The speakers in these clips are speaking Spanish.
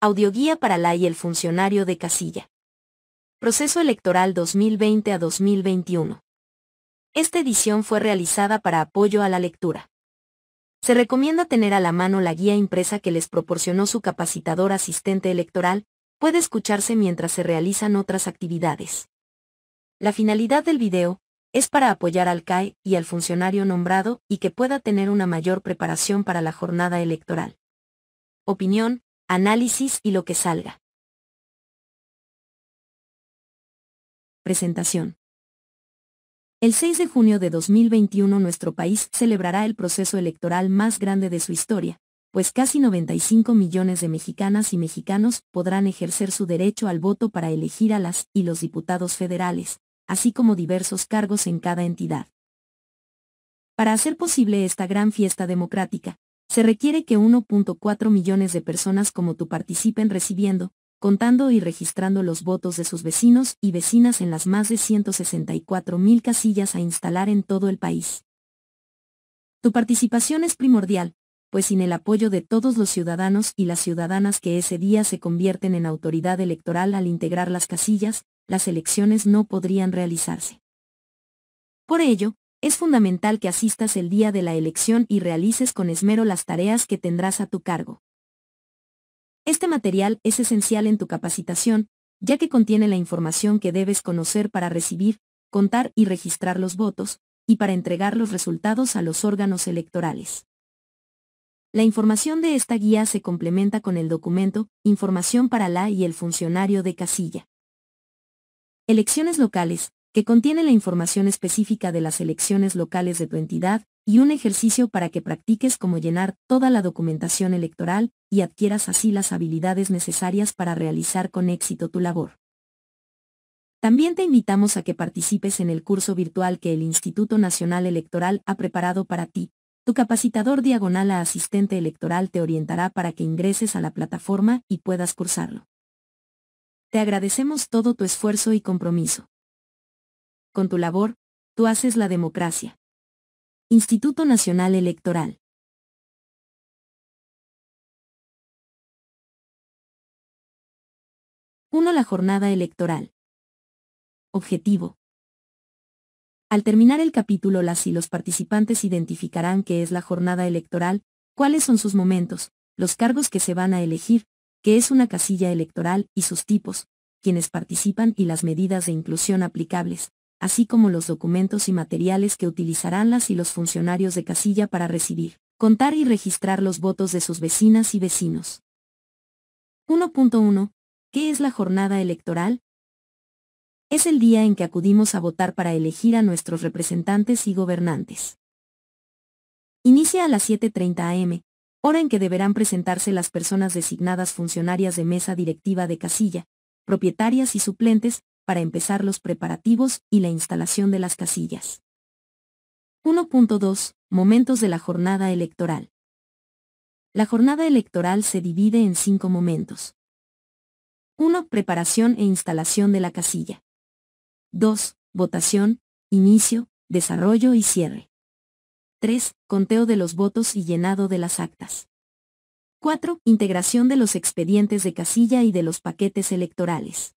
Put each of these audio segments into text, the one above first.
Audioguía para la y el funcionario de casilla. Proceso electoral 2020 a 2021. Esta edición fue realizada para apoyo a la lectura. Se recomienda tener a la mano la guía impresa que les proporcionó su capacitador asistente electoral. Puede escucharse mientras se realizan otras actividades. La finalidad del video es para apoyar al CAE y al funcionario nombrado y que pueda tener una mayor preparación para la jornada electoral. Opinión, análisis y lo que salga. Presentación. El 6 de junio de 2021 nuestro país celebrará el proceso electoral más grande de su historia, pues casi 95 millones de mexicanas y mexicanos podrán ejercer su derecho al voto para elegir a las y los diputados federales, así como diversos cargos en cada entidad. Para hacer posible esta gran fiesta democrática, se requiere que 1.4 millones de personas como tú participen recibiendo, contando y registrando los votos de sus vecinos y vecinas en las más de 164,000 casillas a instalar en todo el país. Tu participación es primordial, pues sin el apoyo de todos los ciudadanos y las ciudadanas que ese día se convierten en autoridad electoral al integrar las casillas, las elecciones no podrían realizarse. Por ello, es fundamental que asistas el día de la elección y realices con esmero las tareas que tendrás a tu cargo. Este material es esencial en tu capacitación, ya que contiene la información que debes conocer para recibir, contar y registrar los votos, y para entregar los resultados a los órganos electorales. La información de esta guía se complementa con el documento Información para la y el funcionario de casilla. Elecciones locales, que contiene la información específica de las elecciones locales de tu entidad, y un ejercicio para que practiques cómo llenar toda la documentación electoral y adquieras así las habilidades necesarias para realizar con éxito tu labor. También te invitamos a que participes en el curso virtual que el Instituto Nacional Electoral ha preparado para ti. Tu capacitador diagonal a asistente electoral te orientará para que ingreses a la plataforma y puedas cursarlo. Te agradecemos todo tu esfuerzo y compromiso. Con tu labor, tú haces la democracia. Instituto Nacional Electoral. La jornada electoral. Objetivo. Al terminar el capítulo, las y los participantes identificarán qué es la jornada electoral, cuáles son sus momentos, los cargos que se van a elegir, qué es una casilla electoral y sus tipos, quienes participan y las medidas de inclusión aplicables, así como los documentos y materiales que utilizarán las y los funcionarios de casilla para recibir, contar y registrar los votos de sus vecinas y vecinos. 1.1. ¿Qué es la jornada electoral? Es el día en que acudimos a votar para elegir a nuestros representantes y gobernantes. Inicia a las 7:30 am, hora en que deberán presentarse las personas designadas funcionarias de mesa directiva de casilla, propietarias y suplentes, para empezar los preparativos y la instalación de las casillas. 1.2. Momentos de la jornada electoral. La jornada electoral se divide en 5 momentos. 1. Preparación e instalación de la casilla. 2. Votación, inicio, desarrollo y cierre. 3. Conteo de los votos y llenado de las actas. 4. Integración de los expedientes de casilla y de los paquetes electorales.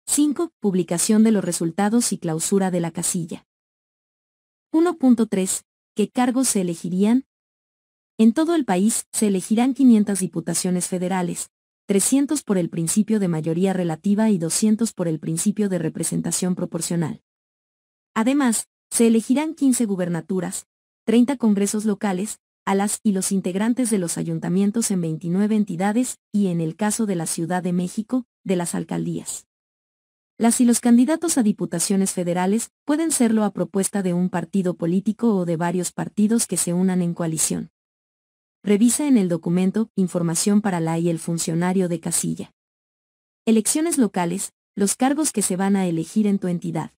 5. Publicación de los resultados y clausura de la casilla. 1.3. ¿Qué cargos se elegirían? En todo el país se elegirán 500 diputaciones federales, 300 por el principio de mayoría relativa y 200 por el principio de representación proporcional. Además, se elegirán 15 gubernaturas, 30 congresos locales, a las y los integrantes de los ayuntamientos en 29 entidades y, en el caso de la Ciudad de México, de las alcaldías. Las y los candidatos a diputaciones federales pueden serlo a propuesta de un partido político o de varios partidos que se unan en coalición. Revisa en el documento Información para la y el funcionario de casilla. Elecciones locales, los cargos que se van a elegir en tu entidad.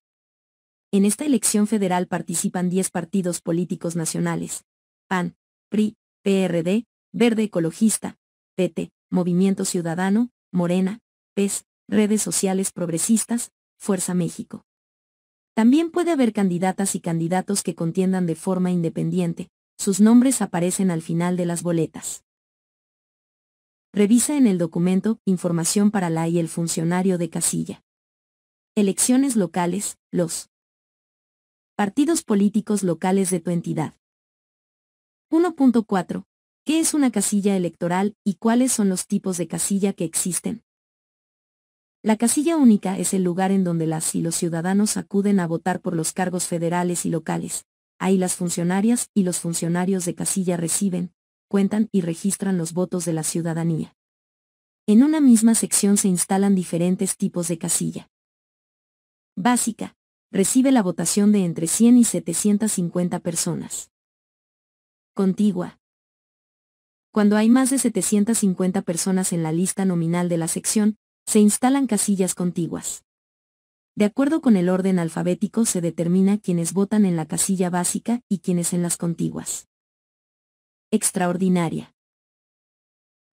En esta elección federal participan 10 partidos políticos nacionales: PAN, PRI, PRD, Verde Ecologista, PT, Movimiento Ciudadano, Morena, PES, Redes Sociales Progresistas, Fuerza México. También puede haber candidatas y candidatos que contiendan de forma independiente. Sus nombres aparecen al final de las boletas. Revisa en el documento Información para la y el funcionario de casilla. Elecciones locales, los partidos políticos locales de tu entidad. 1.4. ¿Qué es una casilla electoral y cuáles son los tipos de casilla que existen? La casilla única es el lugar en donde las y los ciudadanos acuden a votar por los cargos federales y locales. Ahí las funcionarias y los funcionarios de casilla reciben, cuentan y registran los votos de la ciudadanía. En una misma sección se instalan diferentes tipos de casilla. Básica. Recibe la votación de entre 100 y 750 personas. Contigua. Cuando hay más de 750 personas en la lista nominal de la sección, se instalan casillas contiguas. De acuerdo con el orden alfabético se determina quiénes votan en la casilla básica y quiénes en las contiguas. Extraordinaria.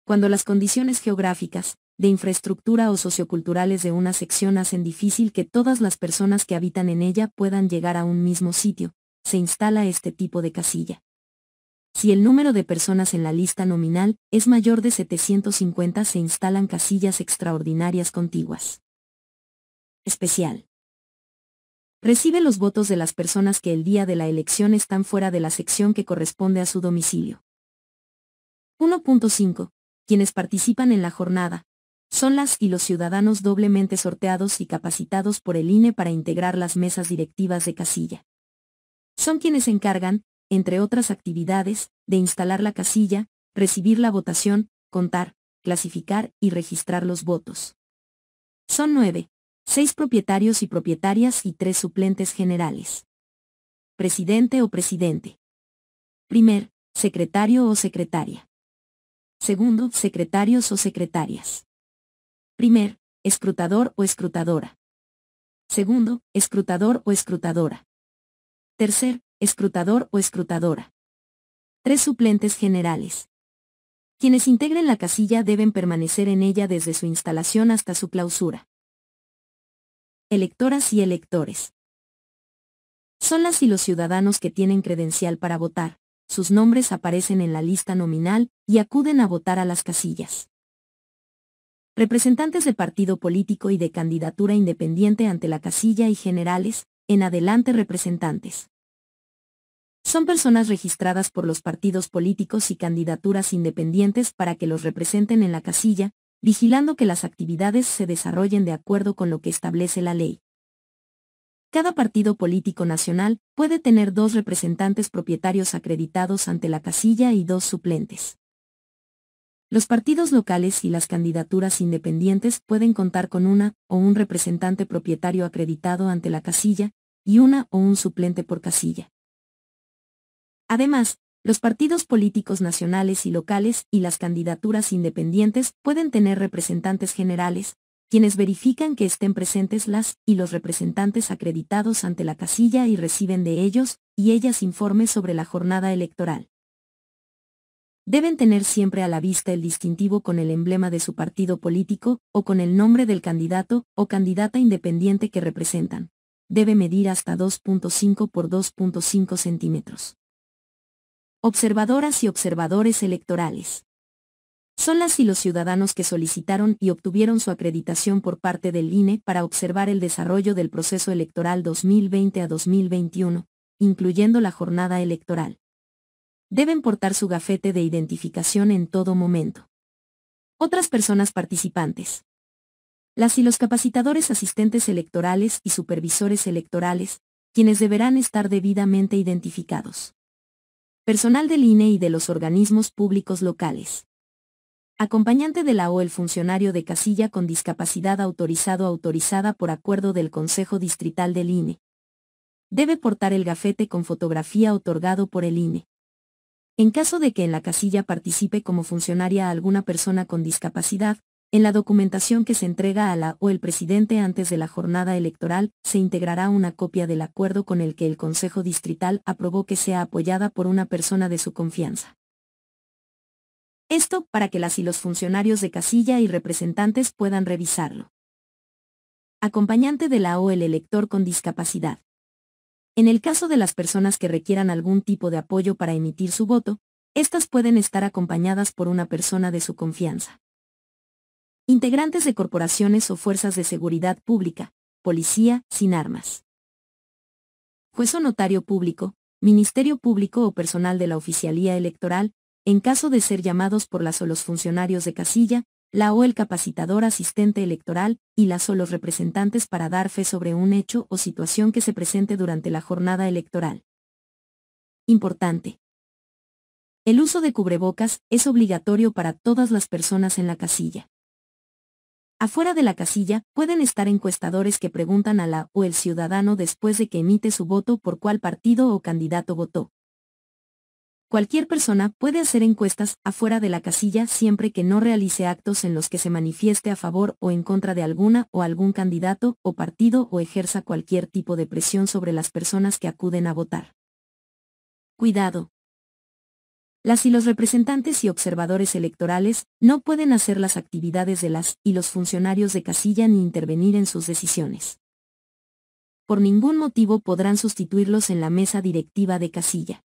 Cuando las condiciones geográficas, de infraestructura o socioculturales de una sección hacen difícil que todas las personas que habitan en ella puedan llegar a un mismo sitio, se instala este tipo de casilla. Si el número de personas en la lista nominal es mayor de 750 se instalan casillas extraordinarias contiguas. Especial. Recibe los votos de las personas que el día de la elección están fuera de la sección que corresponde a su domicilio. 1.5. Quienes participan en la jornada son las y los ciudadanos doblemente sorteados y capacitados por el INE para integrar las mesas directivas de casilla. Son quienes se encargan, entre otras actividades, de instalar la casilla, recibir la votación, contar, clasificar y registrar los votos. Son 9, 6 propietarios y propietarias y 3 suplentes generales. Presidente o presidente. Primer, secretario o secretaria. Segundo, secretarios o secretarias. Primer, escrutador o escrutadora. Segundo, escrutador o escrutadora. Tercer, escrutador o escrutadora. 3 suplentes generales. Quienes integren la casilla deben permanecer en ella desde su instalación hasta su clausura. Electoras y electores. Son las y los ciudadanos que tienen credencial para votar, sus nombres aparecen en la lista nominal y acuden a votar a las casillas. Representantes de partido político y de candidatura independiente ante la casilla y generales, en adelante representantes. Son personas registradas por los partidos políticos y candidaturas independientes para que los representen en la casilla, vigilando que las actividades se desarrollen de acuerdo con lo que establece la ley. Cada partido político nacional puede tener 2 representantes propietarios acreditados ante la casilla y 2 suplentes. Los partidos locales y las candidaturas independientes pueden contar con una o un representante propietario acreditado ante la casilla, y una o un suplente por casilla. Además, los partidos políticos nacionales y locales y las candidaturas independientes pueden tener representantes generales, quienes verifican que estén presentes las y los representantes acreditados ante la casilla y reciben de ellos y ellas informes sobre la jornada electoral. Deben tener siempre a la vista el distintivo con el emblema de su partido político o con el nombre del candidato o candidata independiente que representan. Debe medir hasta 2.5 por 2.5 centímetros. Observadoras y observadores electorales. Son las y los ciudadanos que solicitaron y obtuvieron su acreditación por parte del INE para observar el desarrollo del proceso electoral 2020 a 2021, incluyendo la jornada electoral. Deben portar su gafete de identificación en todo momento. Otras personas participantes. Las y los capacitadores asistentes electorales y supervisores electorales, quienes deberán estar debidamente identificados. Personal del INE y de los organismos públicos locales. Acompañante de la o el funcionario de casilla con discapacidad autorizado o autorizada por acuerdo del Consejo Distrital del INE. Debe portar el gafete con fotografía otorgado por el INE. En caso de que en la casilla participe como funcionaria alguna persona con discapacidad, en la documentación que se entrega a la o el presidente antes de la jornada electoral, se integrará una copia del acuerdo con el que el Consejo Distrital aprobó que sea apoyada por una persona de su confianza. Esto para que las y los funcionarios de casilla y representantes puedan revisarlo. Acompañante de la o el elector con discapacidad. En el caso de las personas que requieran algún tipo de apoyo para emitir su voto, estas pueden estar acompañadas por una persona de su confianza. Integrantes de corporaciones o fuerzas de seguridad pública, policía, sin armas. Juez o notario público, ministerio público o personal de la oficialía electoral, en caso de ser llamados por las o los funcionarios de casilla, la o el capacitador asistente electoral, y las o los representantes para dar fe sobre un hecho o situación que se presente durante la jornada electoral. Importante. El uso de cubrebocas es obligatorio para todas las personas en la casilla. Afuera de la casilla, pueden estar encuestadores que preguntan a la o el ciudadano después de que emite su voto por cuál partido o candidato votó. Cualquier persona puede hacer encuestas afuera de la casilla siempre que no realice actos en los que se manifieste a favor o en contra de alguna o algún candidato o partido o ejerza cualquier tipo de presión sobre las personas que acuden a votar. Cuidado. Las y los representantes y observadores electorales no pueden hacer las actividades de las y los funcionarios de casilla ni intervenir en sus decisiones. Por ningún motivo podrán sustituirlos en la mesa directiva de casilla.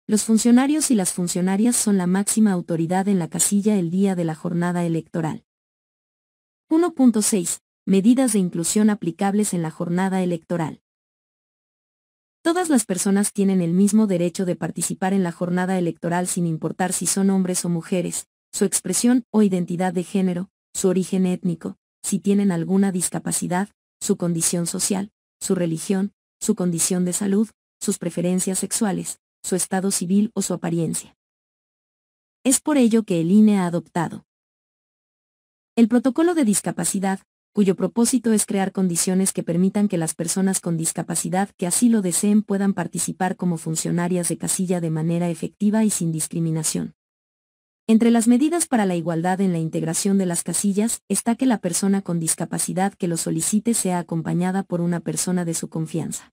Los funcionarios y las funcionarias son la máxima autoridad en la casilla el día de la jornada electoral. 1.6. Medidas de inclusión aplicables en la jornada electoral. Todas las personas tienen el mismo derecho de participar en la jornada electoral sin importar si son hombres o mujeres, su expresión o identidad de género, su origen étnico, si tienen alguna discapacidad, su condición social, su religión, su condición de salud, sus preferencias sexuales, su estado civil o su apariencia. Es por ello que el INE ha adoptado el protocolo de discapacidad, cuyo propósito es crear condiciones que permitan que las personas con discapacidad que así lo deseen puedan participar como funcionarias de casilla de manera efectiva y sin discriminación. Entre las medidas para la igualdad en la integración de las casillas está que la persona con discapacidad que lo solicite sea acompañada por una persona de su confianza.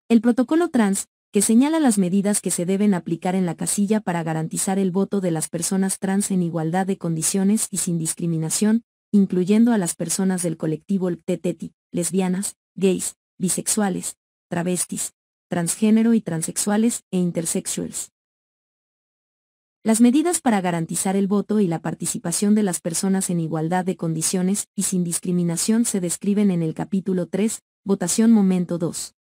El protocolo trans, que señala las medidas que se deben aplicar en la casilla para garantizar el voto de las personas trans en igualdad de condiciones y sin discriminación, incluyendo a las personas del colectivo LGBTI, lesbianas, gays, bisexuales, travestis, transgénero y transexuales e intersexuals. Las medidas para garantizar el voto y la participación de las personas en igualdad de condiciones y sin discriminación se describen en el capítulo 3, votación momento 2.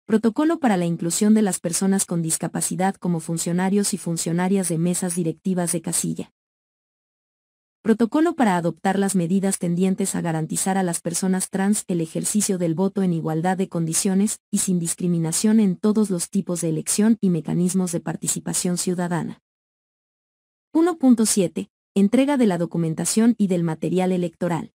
Protocolo para la inclusión de las personas con discapacidad como funcionarios y funcionarias de mesas directivas de casilla. Protocolo para adoptar las medidas tendientes a garantizar a las personas trans el ejercicio del voto en igualdad de condiciones y sin discriminación en todos los tipos de elección y mecanismos de participación ciudadana. 1.7. Entrega de la documentación y del material electoral.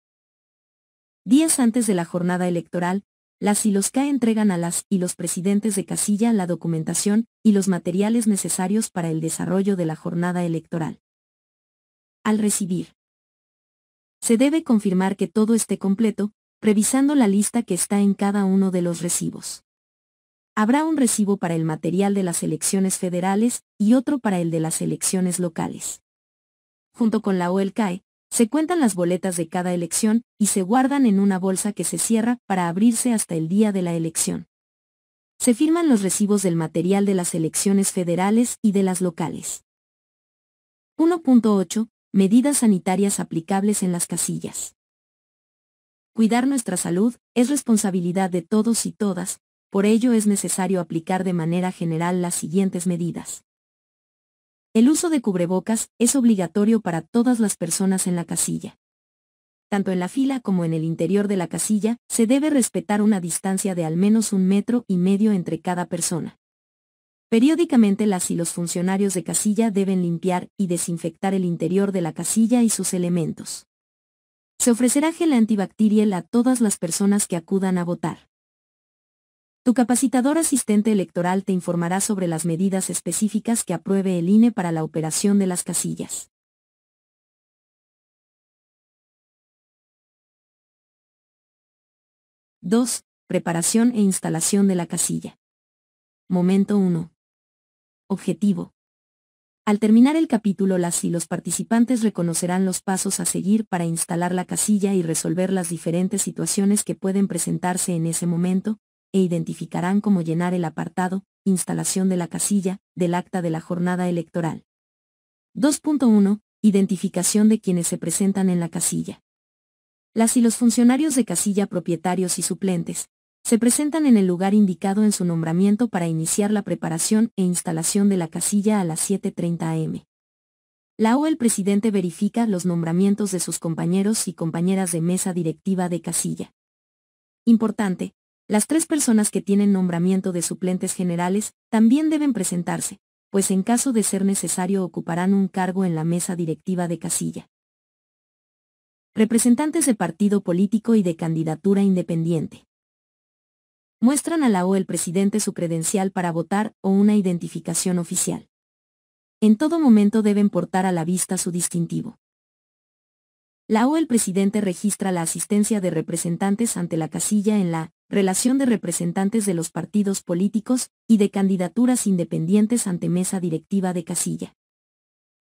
Días antes de la jornada electoral, las y los CA entregan a las y los presidentes de casilla la documentación y los materiales necesarios para el desarrollo de la jornada electoral. Al recibir, se debe confirmar que todo esté completo, revisando la lista que está en cada uno de los recibos. Habrá un recibo para el material de las elecciones federales y otro para el de las elecciones locales. Junto con la OLCAE, se cuentan las boletas de cada elección y se guardan en una bolsa que se cierra para abrirse hasta el día de la elección. Se firman los recibos del material de las elecciones federales y de las locales. 1.8. Medidas sanitarias aplicables en las casillas. Cuidar nuestra salud es responsabilidad de todos y todas, por ello es necesario aplicar de manera general las siguientes medidas. El uso de cubrebocas es obligatorio para todas las personas en la casilla. Tanto en la fila como en el interior de la casilla, se debe respetar una distancia de al menos 1,5 metros entre cada persona. Periódicamente las y los funcionarios de casilla deben limpiar y desinfectar el interior de la casilla y sus elementos. Se ofrecerá gel antibacterial a todas las personas que acudan a votar. Tu capacitador asistente electoral te informará sobre las medidas específicas que apruebe el INE para la operación de las casillas. (2) Preparación e instalación de la casilla. Momento 1. Objetivo. Al terminar el capítulo, las y los participantes reconocerán los pasos a seguir para instalar la casilla y resolver las diferentes situaciones que pueden presentarse en ese momento, e identificarán cómo llenar el apartado, instalación de la casilla, del acta de la jornada electoral. 2.1. Identificación de quienes se presentan en la casilla. Las y los funcionarios de casilla, propietarios y suplentes, se presentan en el lugar indicado en su nombramiento para iniciar la preparación e instalación de la casilla a las 7:30 am. La o el presidente verifica los nombramientos de sus compañeros y compañeras de mesa directiva de casilla. Importante, las 3 personas que tienen nombramiento de suplentes generales también deben presentarse, pues en caso de ser necesario ocuparán un cargo en la mesa directiva de casilla. Representantes de partido político y de candidatura independiente. Muestran a la o el presidente su credencial para votar o una identificación oficial. En todo momento deben portar a la vista su distintivo. La o el presidente registra la asistencia de representantes ante la casilla en la relación de representantes de los partidos políticos y de candidaturas independientes ante mesa directiva de casilla.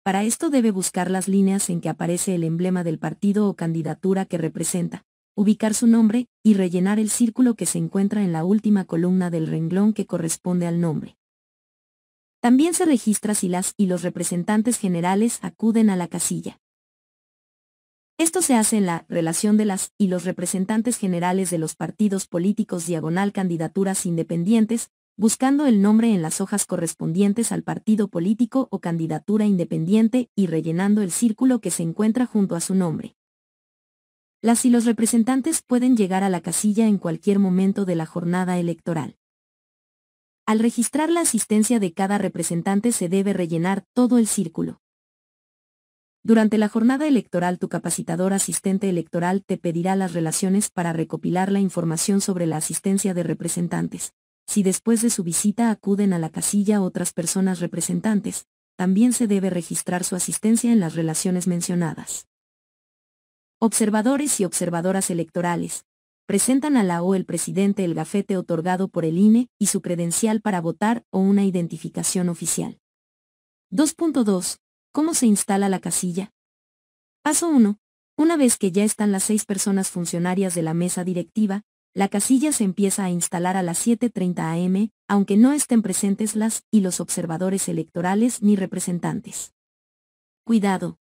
Para esto debe buscar las líneas en que aparece el emblema del partido o candidatura que representa, ubicar su nombre y rellenar el círculo que se encuentra en la última columna del renglón que corresponde al nombre. También se registra si las y los representantes generales acuden a la casilla. Esto se hace en la relación de las y los representantes generales de los partidos políticos / candidaturas independientes, buscando el nombre en las hojas correspondientes al partido político o candidatura independiente y rellenando el círculo que se encuentra junto a su nombre. Las y los representantes pueden llegar a la casilla en cualquier momento de la jornada electoral. Al registrar la asistencia de cada representante se debe rellenar todo el círculo. Durante la jornada electoral tu capacitador asistente electoral te pedirá las relaciones para recopilar la información sobre la asistencia de representantes. Si después de su visita acuden a la casilla otras personas representantes, también se debe registrar su asistencia en las relaciones mencionadas. Observadores y observadoras electorales. Presentan a la o el presidente el gafete otorgado por el INE y su credencial para votar o una identificación oficial. 2.2. ¿Cómo se instala la casilla? Paso 1. Una vez que ya están las 6 personas funcionarias de la mesa directiva, la casilla se empieza a instalar a las 7:30 am, aunque no estén presentes las y los observadores electorales ni representantes. Cuidado.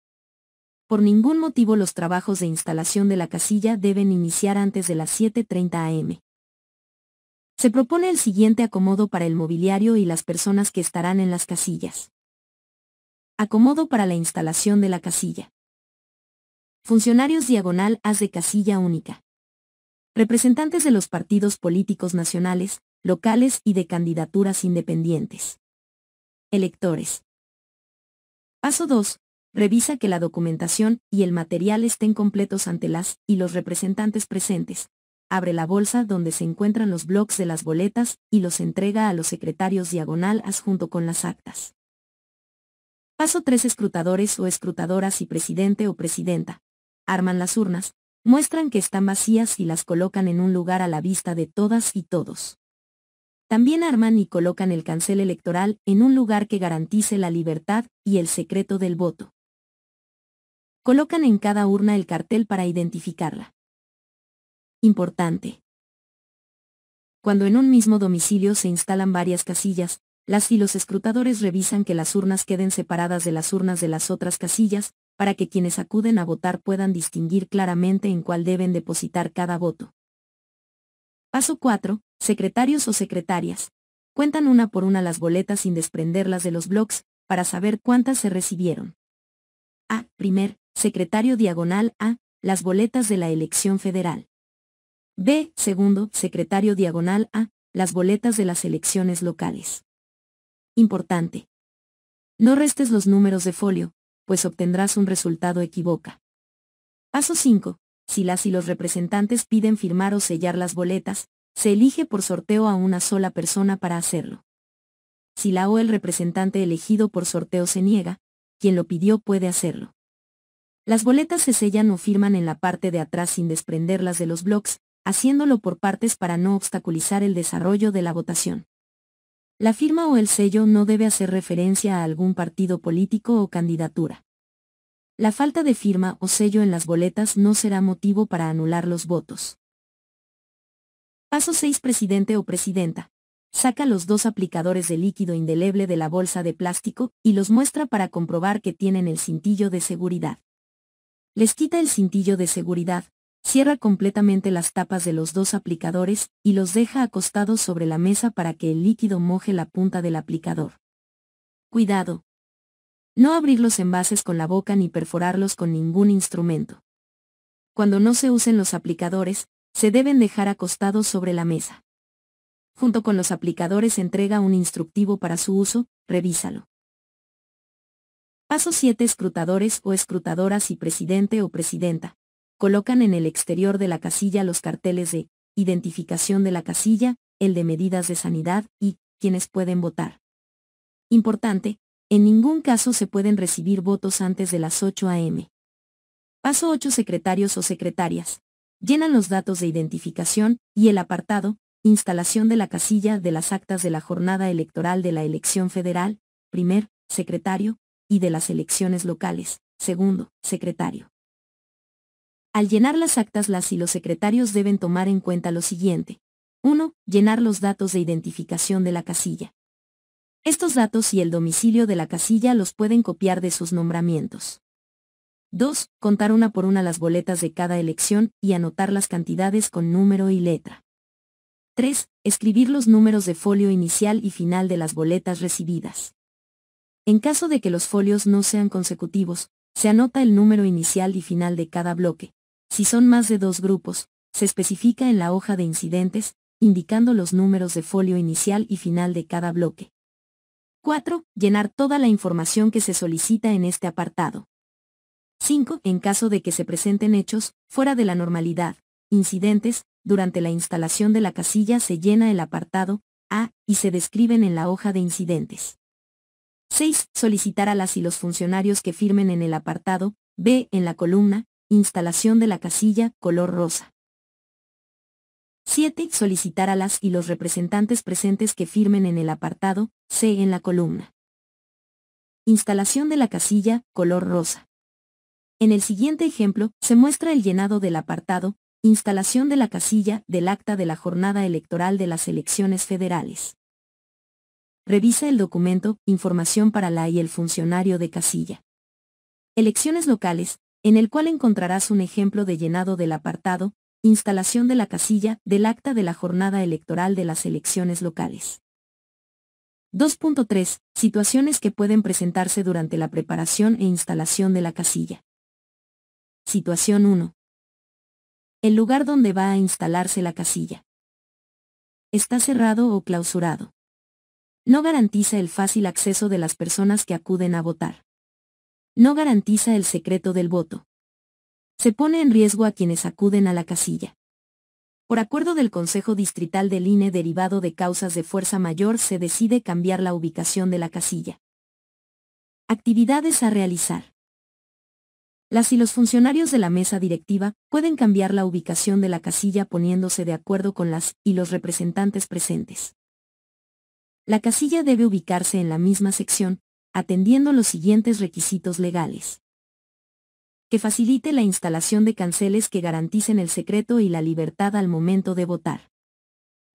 Por ningún motivo los trabajos de instalación de la casilla deben iniciar antes de las 7:30 am. Se propone el siguiente acomodo para el mobiliario y las personas que estarán en las casillas. Acomodo para la instalación de la casilla. Funcionarios / haz de casilla única. Representantes de los partidos políticos nacionales, locales y de candidaturas independientes. Electores. Paso 2. Revisa que la documentación y el material estén completos ante las y los representantes presentes. Abre la bolsa donde se encuentran los blocs de las boletas y los entrega a los secretarios / haz junto con las actas. Paso 3. Escrutadores o escrutadoras y presidente o presidenta. Arman las urnas, muestran que están vacías y las colocan en un lugar a la vista de todas y todos. También arman y colocan el cancel electoral en un lugar que garantice la libertad y el secreto del voto. Colocan en cada urna el cartel para identificarla. Importante. Cuando en un mismo domicilio se instalan varias casillas, las y los escrutadores revisan que las urnas queden separadas de las urnas de las otras casillas, para que quienes acuden a votar puedan distinguir claramente en cuál deben depositar cada voto. Paso 4. Secretarios o secretarias. Cuentan una por una las boletas sin desprenderlas de los blocs, para saber cuántas se recibieron. A. Primer secretario / A. Las boletas de la elección federal. B. Segundo secretario / A. Las boletas de las elecciones locales. Importante. No restes los números de folio, pues obtendrás un resultado equívoco. Paso 5. Si las y los representantes piden firmar o sellar las boletas, se elige por sorteo a una sola persona para hacerlo. Si la o el representante elegido por sorteo se niega, quien lo pidió puede hacerlo. Las boletas se sellan o firman en la parte de atrás sin desprenderlas de los blocs, haciéndolo por partes para no obstaculizar el desarrollo de la votación. La firma o el sello no debe hacer referencia a algún partido político o candidatura. La falta de firma o sello en las boletas no será motivo para anular los votos. Paso 6. Presidente o presidenta. saca los dos aplicadores de líquido indeleble de la bolsa de plástico y los muestra para comprobar que tienen el cintillo de seguridad. Les quita el cintillo de seguridad, cierra completamente las tapas de los dos aplicadores y los deja acostados sobre la mesa para que el líquido moje la punta del aplicador. Cuidado. No abrir los envases con la boca ni perforarlos con ningún instrumento. Cuando no se usen los aplicadores, se deben dejar acostados sobre la mesa. Junto con los aplicadores entrega un instructivo para su uso, revísalo. Paso 7. Escrutadores o escrutadoras y presidente o presidenta. Colocan en el exterior de la casilla los carteles de identificación de la casilla, el de medidas de sanidad y quienes pueden votar. Importante, en ningún caso se pueden recibir votos antes de las 8 a.m. Paso 8. Secretarios o secretarias. Llenan los datos de identificación y el apartado, instalación de la casilla de las actas de la jornada electoral de la elección federal, primer, secretario, y de las elecciones locales, segundo, secretario. Al llenar las actas las y los secretarios deben tomar en cuenta lo siguiente. 1. Llenar los datos de identificación de la casilla. Estos datos y el domicilio de la casilla los pueden copiar de sus nombramientos. 2. Contar una por una las boletas de cada elección y anotar las cantidades con número y letra. 3. Escribir los números de folio inicial y final de las boletas recibidas. En caso de que los folios no sean consecutivos, se anota el número inicial y final de cada bloque. Si son más de 2 grupos, se especifica en la hoja de incidentes, indicando los números de folio inicial y final de cada bloque. 4. Llenar toda la información que se solicita en este apartado. 5. En caso de que se presenten hechos, fuera de la normalidad, incidentes, durante la instalación de la casilla se llena el apartado A y se describen en la hoja de incidentes. 6. Solicitar a las y los funcionarios que firmen en el apartado B en la columna instalación de la casilla color rosa. 7. Solicitar a las y los representantes presentes que firmen en el apartado C en la columna instalación de la casilla color rosa. En el siguiente ejemplo se muestra el llenado del apartado instalación de la casilla del acta de la jornada electoral de las elecciones federales. Revisa el documento Información para la y el funcionario de casilla. Elecciones locales, en el cual encontrarás un ejemplo de llenado del apartado Instalación de la casilla del acta de la jornada electoral de las elecciones locales. 2.3. Situaciones que pueden presentarse durante la preparación e instalación de la casilla. Situación 1. El lugar donde va a instalarse la casilla. Está cerrado o clausurado. No garantiza el fácil acceso de las personas que acuden a votar. No garantiza el secreto del voto. Se pone en riesgo a quienes acuden a la casilla. Por acuerdo del Consejo Distrital del INE derivado de causas de fuerza mayor se decide cambiar la ubicación de la casilla. Actividades a realizar. Las y los funcionarios de la mesa directiva pueden cambiar la ubicación de la casilla poniéndose de acuerdo con las y los representantes presentes. La casilla debe ubicarse en la misma sección, atendiendo los siguientes requisitos legales. Que facilite la instalación de canceles que garanticen el secreto y la libertad al momento de votar.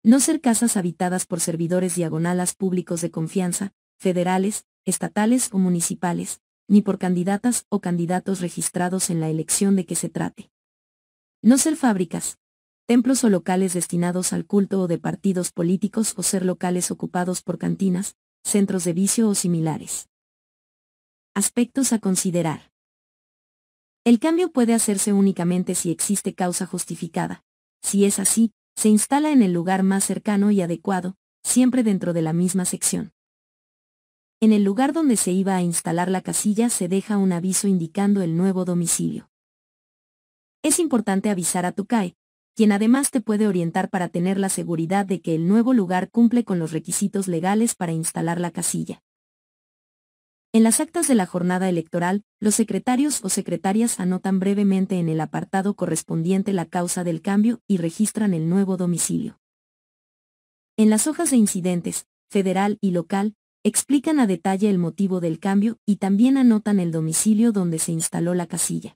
No ser casas habitadas por servidores diagonalas públicos de confianza, federales, estatales o municipales, ni por candidatas o candidatos registrados en la elección de que se trate. No ser fábricas, templos o locales destinados al culto o de partidos políticos o ser locales ocupados por cantinas, centros de vicio o similares. Aspectos a considerar. El cambio puede hacerse únicamente si existe causa justificada. Si es así, se instala en el lugar más cercano y adecuado, siempre dentro de la misma sección. En el lugar donde se iba a instalar la casilla se deja un aviso indicando el nuevo domicilio. Es importante avisar a tu CAE, quien además te puede orientar para tener la seguridad de que el nuevo lugar cumple con los requisitos legales para instalar la casilla. En las actas de la jornada electoral, los secretarios o secretarias anotan brevemente en el apartado correspondiente la causa del cambio y registran el nuevo domicilio. En las hojas de incidentes, federal y local, explican a detalle el motivo del cambio y también anotan el domicilio donde se instaló la casilla.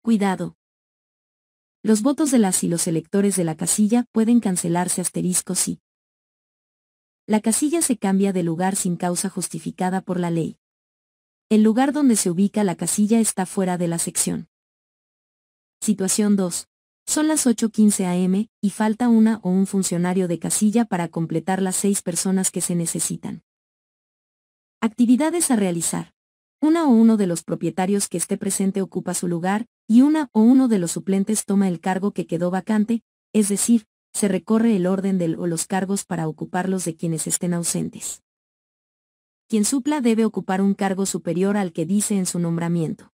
Cuidado. Los votos de las y los electores de la casilla pueden cancelarse *si La casilla se cambia de lugar sin causa justificada por la ley. El lugar donde se ubica la casilla está fuera de la sección. Situación 2. Son las 8:15 am, y falta una o un funcionario de casilla para completar las 6 personas que se necesitan. Actividades a realizar. Una o uno de los propietarios que esté presente ocupa su lugar, y una o uno de los suplentes toma el cargo que quedó vacante, es decir, se recorre el orden del o los cargos para ocuparlos de quienes estén ausentes. Quien supla debe ocupar un cargo superior al que dice en su nombramiento.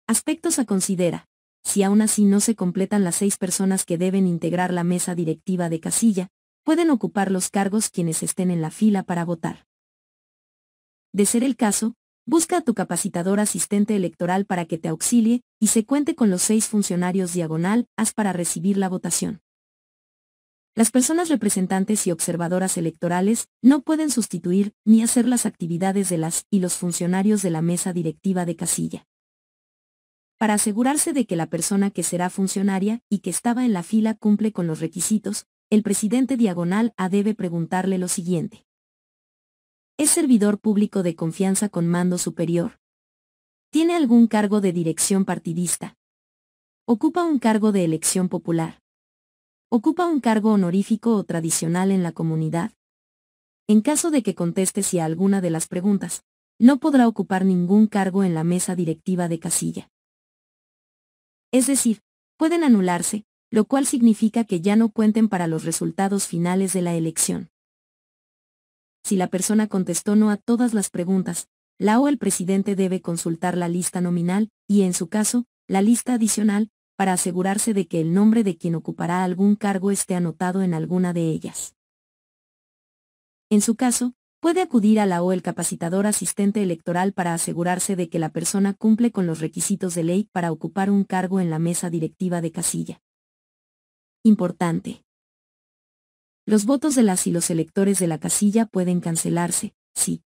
Aspectos a considerar. Si aún así no se completan las 6 personas que deben integrar la mesa directiva de casilla, pueden ocupar los cargos quienes estén en la fila para votar. De ser el caso, busca a tu capacitador asistente electoral para que te auxilie y se cuente con los 6 funcionarios /as para recibir la votación. Las personas representantes y observadoras electorales no pueden sustituir ni hacer las actividades de las y los funcionarios de la mesa directiva de casilla. Para asegurarse de que la persona que será funcionaria y que estaba en la fila cumple con los requisitos, el presidente /A debe preguntarle lo siguiente. ¿Es servidor público de confianza con mando superior? ¿Tiene algún cargo de dirección partidista? ¿Ocupa un cargo de elección popular? ¿Ocupa un cargo honorífico o tradicional en la comunidad? En caso de que conteste sí a alguna de las preguntas, no podrá ocupar ningún cargo en la mesa directiva de casilla. Es decir, pueden anularse, lo cual significa que ya no cuenten para los resultados finales de la elección. Si la persona contestó no a todas las preguntas, la o el presidente debe consultar la lista nominal, y en su caso, la lista adicional, para asegurarse de que el nombre de quien ocupará algún cargo esté anotado en alguna de ellas. En su caso, puede acudir a la o el capacitador asistente electoral para asegurarse de que la persona cumple con los requisitos de ley para ocupar un cargo en la mesa directiva de casilla. Importante. Los votos de las y los electores de la casilla pueden cancelarse, si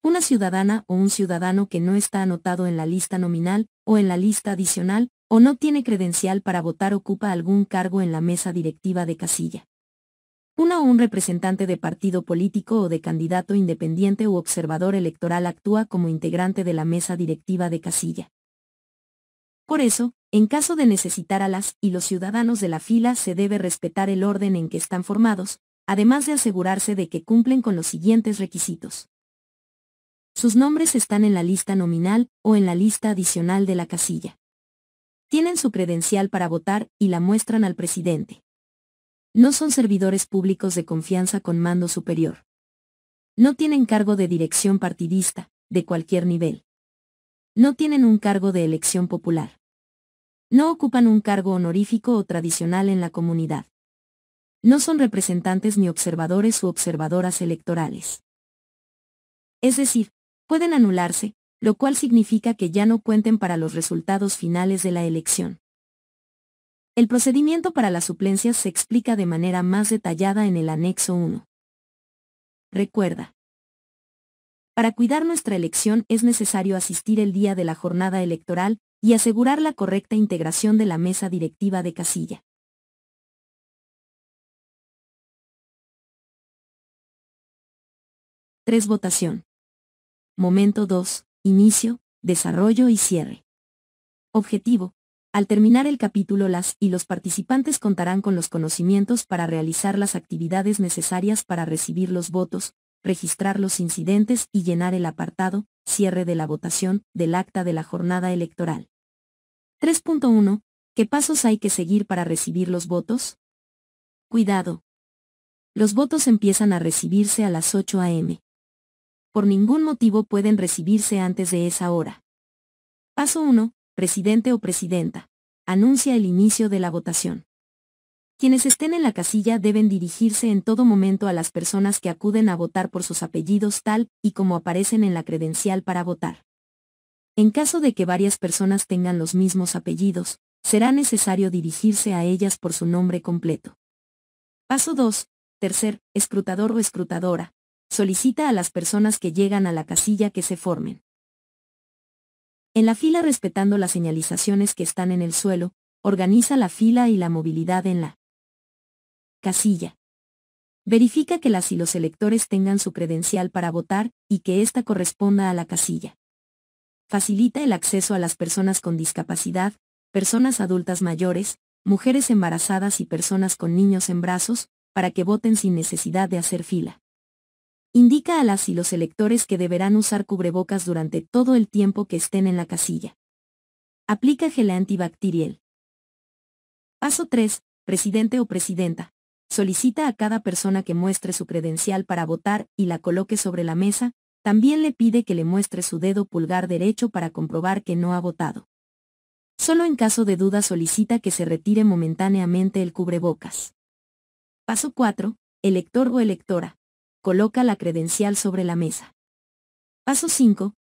una ciudadana o un ciudadano que no está anotado en la lista nominal o en la lista adicional o no tiene credencial para votar ocupa algún cargo en la mesa directiva de casilla. Una o un representante de partido político o de candidato independiente u observador electoral actúa como integrante de la mesa directiva de casilla. Por eso, en caso de necesitar a las y los ciudadanos de la fila se debe respetar el orden en que están formados, además de asegurarse de que cumplen con los siguientes requisitos. Sus nombres están en la lista nominal o en la lista adicional de la casilla. Tienen su credencial para votar y la muestran al presidente. No son servidores públicos de confianza con mando superior. No tienen cargo de dirección partidista, de cualquier nivel. No tienen un cargo de elección popular. No ocupan un cargo honorífico o tradicional en la comunidad. No son representantes ni observadores u observadoras electorales. Es decir, pueden anularse, lo cual significa que ya no cuenten para los resultados finales de la elección. El procedimiento para las suplencias se explica de manera más detallada en el anexo 1. Recuerda. Para cuidar nuestra elección es necesario asistir el día de la jornada electoral y asegurar la correcta integración de la mesa directiva de casilla. (3) Votación. Momento 2. Inicio, desarrollo y cierre. Objetivo. Al terminar el capítulo las y los participantes contarán con los conocimientos para realizar las actividades necesarias para recibir los votos, registrar los incidentes y llenar el apartado, cierre de la votación, del acta de la jornada electoral. 3.1. ¿Qué pasos hay que seguir para recibir los votos? Cuidado. Los votos empiezan a recibirse a las 8 am. Por ningún motivo pueden recibirse antes de esa hora. Paso 1. Presidente o presidenta. Anuncia el inicio de la votación. Quienes estén en la casilla deben dirigirse en todo momento a las personas que acuden a votar por sus apellidos tal y como aparecen en la credencial para votar. En caso de que varias personas tengan los mismos apellidos, será necesario dirigirse a ellas por su nombre completo. Paso 2. Tercer, escrutador o escrutadora. Solicita a las personas que llegan a la casilla que se formen en la fila respetando las señalizaciones que están en el suelo, organiza la fila y la movilidad en la casilla. Verifica que las y los electores tengan su credencial para votar y que ésta corresponda a la casilla. Facilita el acceso a las personas con discapacidad, personas adultas mayores, mujeres embarazadas y personas con niños en brazos, para que voten sin necesidad de hacer fila. Indica a las y los electores que deberán usar cubrebocas durante todo el tiempo que estén en la casilla. Aplica gel antibacterial. Paso 3. Presidente o presidenta. Solicita a cada persona que muestre su credencial para votar y la coloque sobre la mesa. También le pide que le muestre su dedo pulgar derecho para comprobar que no ha votado. Solo en caso de duda solicita que se retire momentáneamente el cubrebocas. Paso 4. Elector o electora. Coloca la credencial sobre la mesa. Paso 5.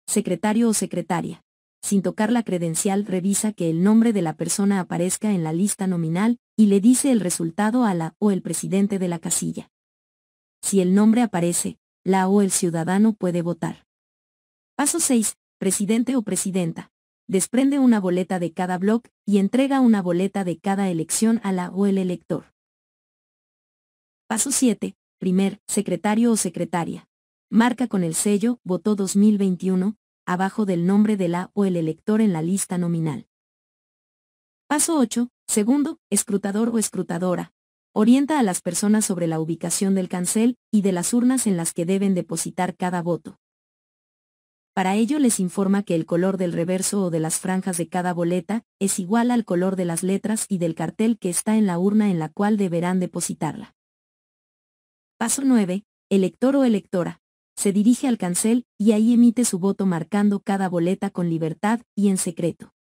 Secretario o secretaria. Sin tocar la credencial, revisa que el nombre de la persona aparezca en la lista nominal y le dice el resultado a la o el presidente de la casilla. Si el nombre aparece, la o el ciudadano puede votar. Paso 6. Presidente o presidenta. Desprende una boleta de cada bloque y entrega una boleta de cada elección a la o el elector. Paso 7. Secretario o secretaria. Marca con el sello Votó 2021 abajo del nombre de la o el elector en la lista nominal. Paso 8. Escrutador o escrutadora. Orienta a las personas sobre la ubicación del cancel y de las urnas en las que deben depositar cada voto. Para ello les informa que el color del reverso o de las franjas de cada boleta es igual al color de las letras y del cartel que está en la urna en la cual deberán depositarla. Paso 9. Elector o electora. Se dirige al cancel y ahí emite su voto marcando cada boleta con libertad y en secreto.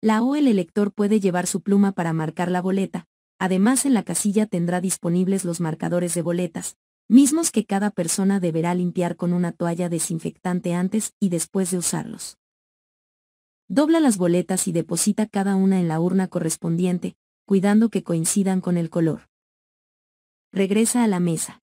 La o el elector puede llevar su pluma para marcar la boleta. Además, en la casilla tendrá disponibles los marcadores de boletas, mismos que cada persona deberá limpiar con una toalla desinfectante antes y después de usarlos. Dobla las boletas y deposita cada una en la urna correspondiente, cuidando que coincidan con el color. Regresa a la mesa.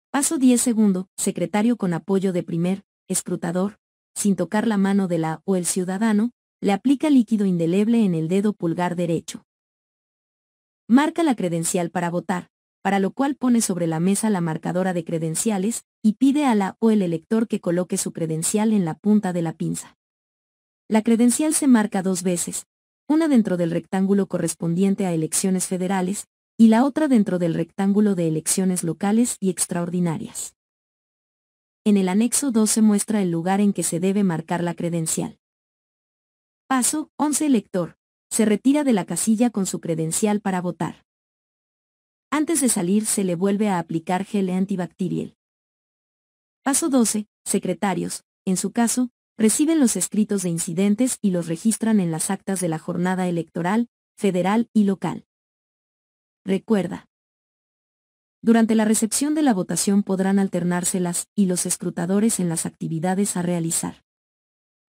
Paso 10. Secretario con apoyo de escrutador, sin tocar la mano de la o el ciudadano, le aplica líquido indeleble en el dedo pulgar derecho. Marca la credencial para votar, para lo cual pone sobre la mesa la marcadora de credenciales, y pide a la o el elector que coloque su credencial en la punta de la pinza. La credencial se marca 2 veces, una dentro del rectángulo correspondiente a elecciones federales, y la otra dentro del rectángulo de elecciones locales y extraordinarias. En el anexo 2 se muestra el lugar en que se debe marcar la credencial. Paso 11. Elector. Se retira de la casilla con su credencial para votar. Antes de salir se le vuelve a aplicar gel antibacterial. Paso 12. Secretarios. En su caso, reciben los escritos de incidentes y los registran en las actas de la jornada electoral, federal y local. Recuerda. Durante la recepción de la votación podrán alternarse las y los escrutadores en las actividades a realizar.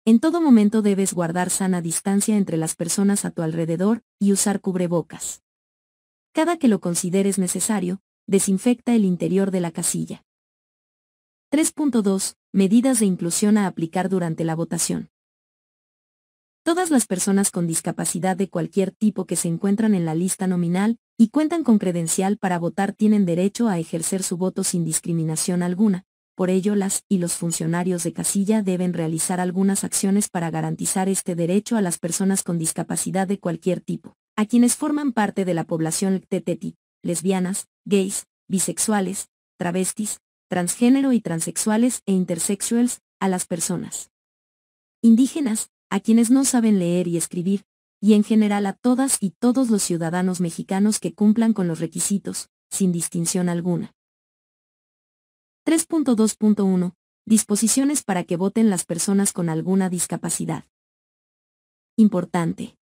En todo momento debes guardar sana distancia entre las personas a tu alrededor y usar cubrebocas. Cada que lo consideres necesario, desinfecta el interior de la casilla. 3.2. Medidas de inclusión a aplicar durante la votación. Todas las personas con discapacidad de cualquier tipo que se encuentran en la lista nominal y cuentan con credencial para votar tienen derecho a ejercer su voto sin discriminación alguna. Por ello, las y los funcionarios de casilla deben realizar algunas acciones para garantizar este derecho a las personas con discapacidad de cualquier tipo, a quienes forman parte de la población LGBTI, lesbianas, gays, bisexuales, travestis, transgénero y transexuales e intersexuals, a las personas indígenas, a quienes no saben leer y escribir, y en general a todas y todos los ciudadanos mexicanos que cumplan con los requisitos, sin distinción alguna. 3.2.1. Disposiciones para que voten las personas con alguna discapacidad. Importante.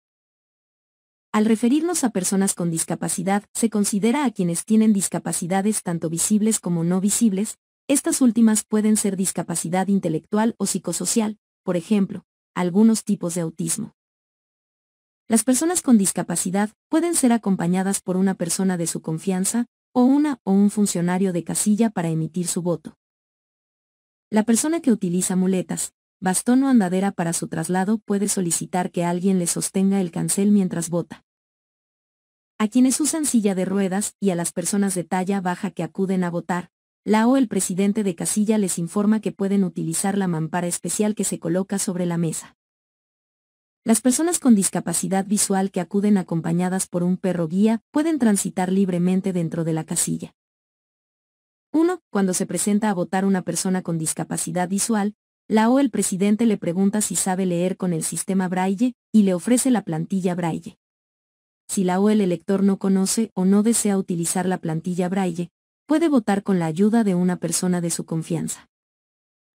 Al referirnos a personas con discapacidad, se considera a quienes tienen discapacidades tanto visibles como no visibles. Estas últimas pueden ser discapacidad intelectual o psicosocial, por ejemplo, algunos tipos de autismo. Las personas con discapacidad pueden ser acompañadas por una persona de su confianza, o un funcionario de casilla para emitir su voto. La persona que utiliza muletas, bastón o andadera para su traslado puede solicitar que alguien le sostenga el cancel mientras vota. A quienes usan silla de ruedas y a las personas de talla baja que acuden a votar, el presidente de casilla les informa que pueden utilizar la mampara especial que se coloca sobre la mesa. Las personas con discapacidad visual que acuden acompañadas por un perro guía pueden transitar libremente dentro de la casilla. 1. Cuando se presenta a votar una persona con discapacidad visual, el presidente le pregunta si sabe leer con el sistema Braille y le ofrece la plantilla Braille. Si el elector no conoce o no desea utilizar la plantilla Braille, puede votar con la ayuda de una persona de su confianza.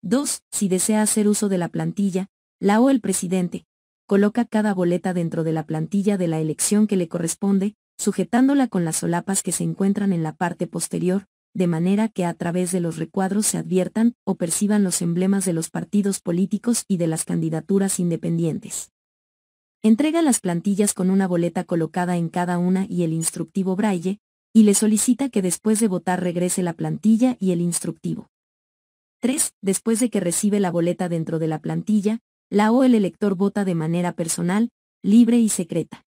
2. Si desea hacer uso de la plantilla, el presidente coloca cada boleta dentro de la plantilla de la elección que le corresponde, sujetándola con las solapas que se encuentran en la parte posterior, de manera que a través de los recuadros se adviertan o perciban los emblemas de los partidos políticos y de las candidaturas independientes. Entrega las plantillas con una boleta colocada en cada una y el instructivo Braille, y le solicita que después de votar regrese la plantilla y el instructivo. 3. Después de que recibe la boleta dentro de la plantilla, el elector vota de manera personal, libre y secreta.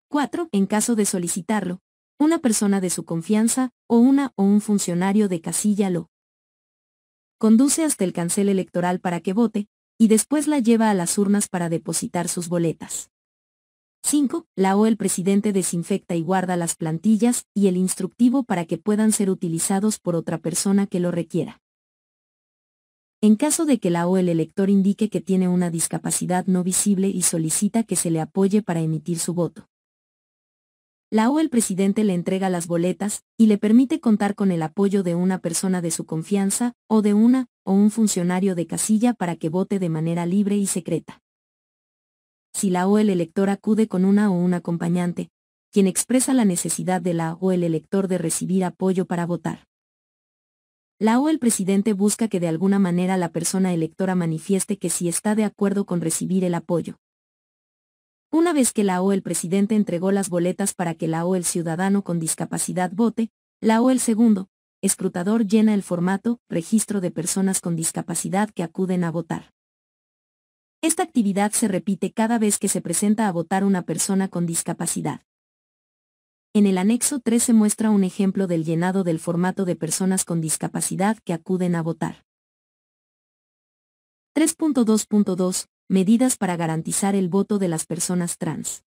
4. En caso de solicitarlo, una persona de su confianza o un funcionario de casilla lo conduce hasta el cancel electoral para que vote, y después la lleva a las urnas para depositar sus boletas. 5. El presidente desinfecta y guarda las plantillas y el instructivo para que puedan ser utilizados por otra persona que lo requiera. En caso de que el elector indique que tiene una discapacidad no visible y solicita que se le apoye para emitir su voto, el presidente le entrega las boletas y le permite contar con el apoyo de una persona de su confianza o de un funcionario de casilla para que vote de manera libre y secreta. Si el elector acude con un acompañante, quien expresa la necesidad de el elector de recibir apoyo para votar, el presidente busca que de alguna manera la persona electora manifieste que sí está de acuerdo con recibir el apoyo. Una vez que el presidente entregó las boletas para que el ciudadano con discapacidad vote, el segundo escrutador llena el formato registro de personas con discapacidad que acuden a votar. Esta actividad se repite cada vez que se presenta a votar una persona con discapacidad. En el anexo 3 se muestra un ejemplo del llenado del formato de personas con discapacidad que acuden a votar. 3.2.2 Medidas para garantizar el voto de las personas trans.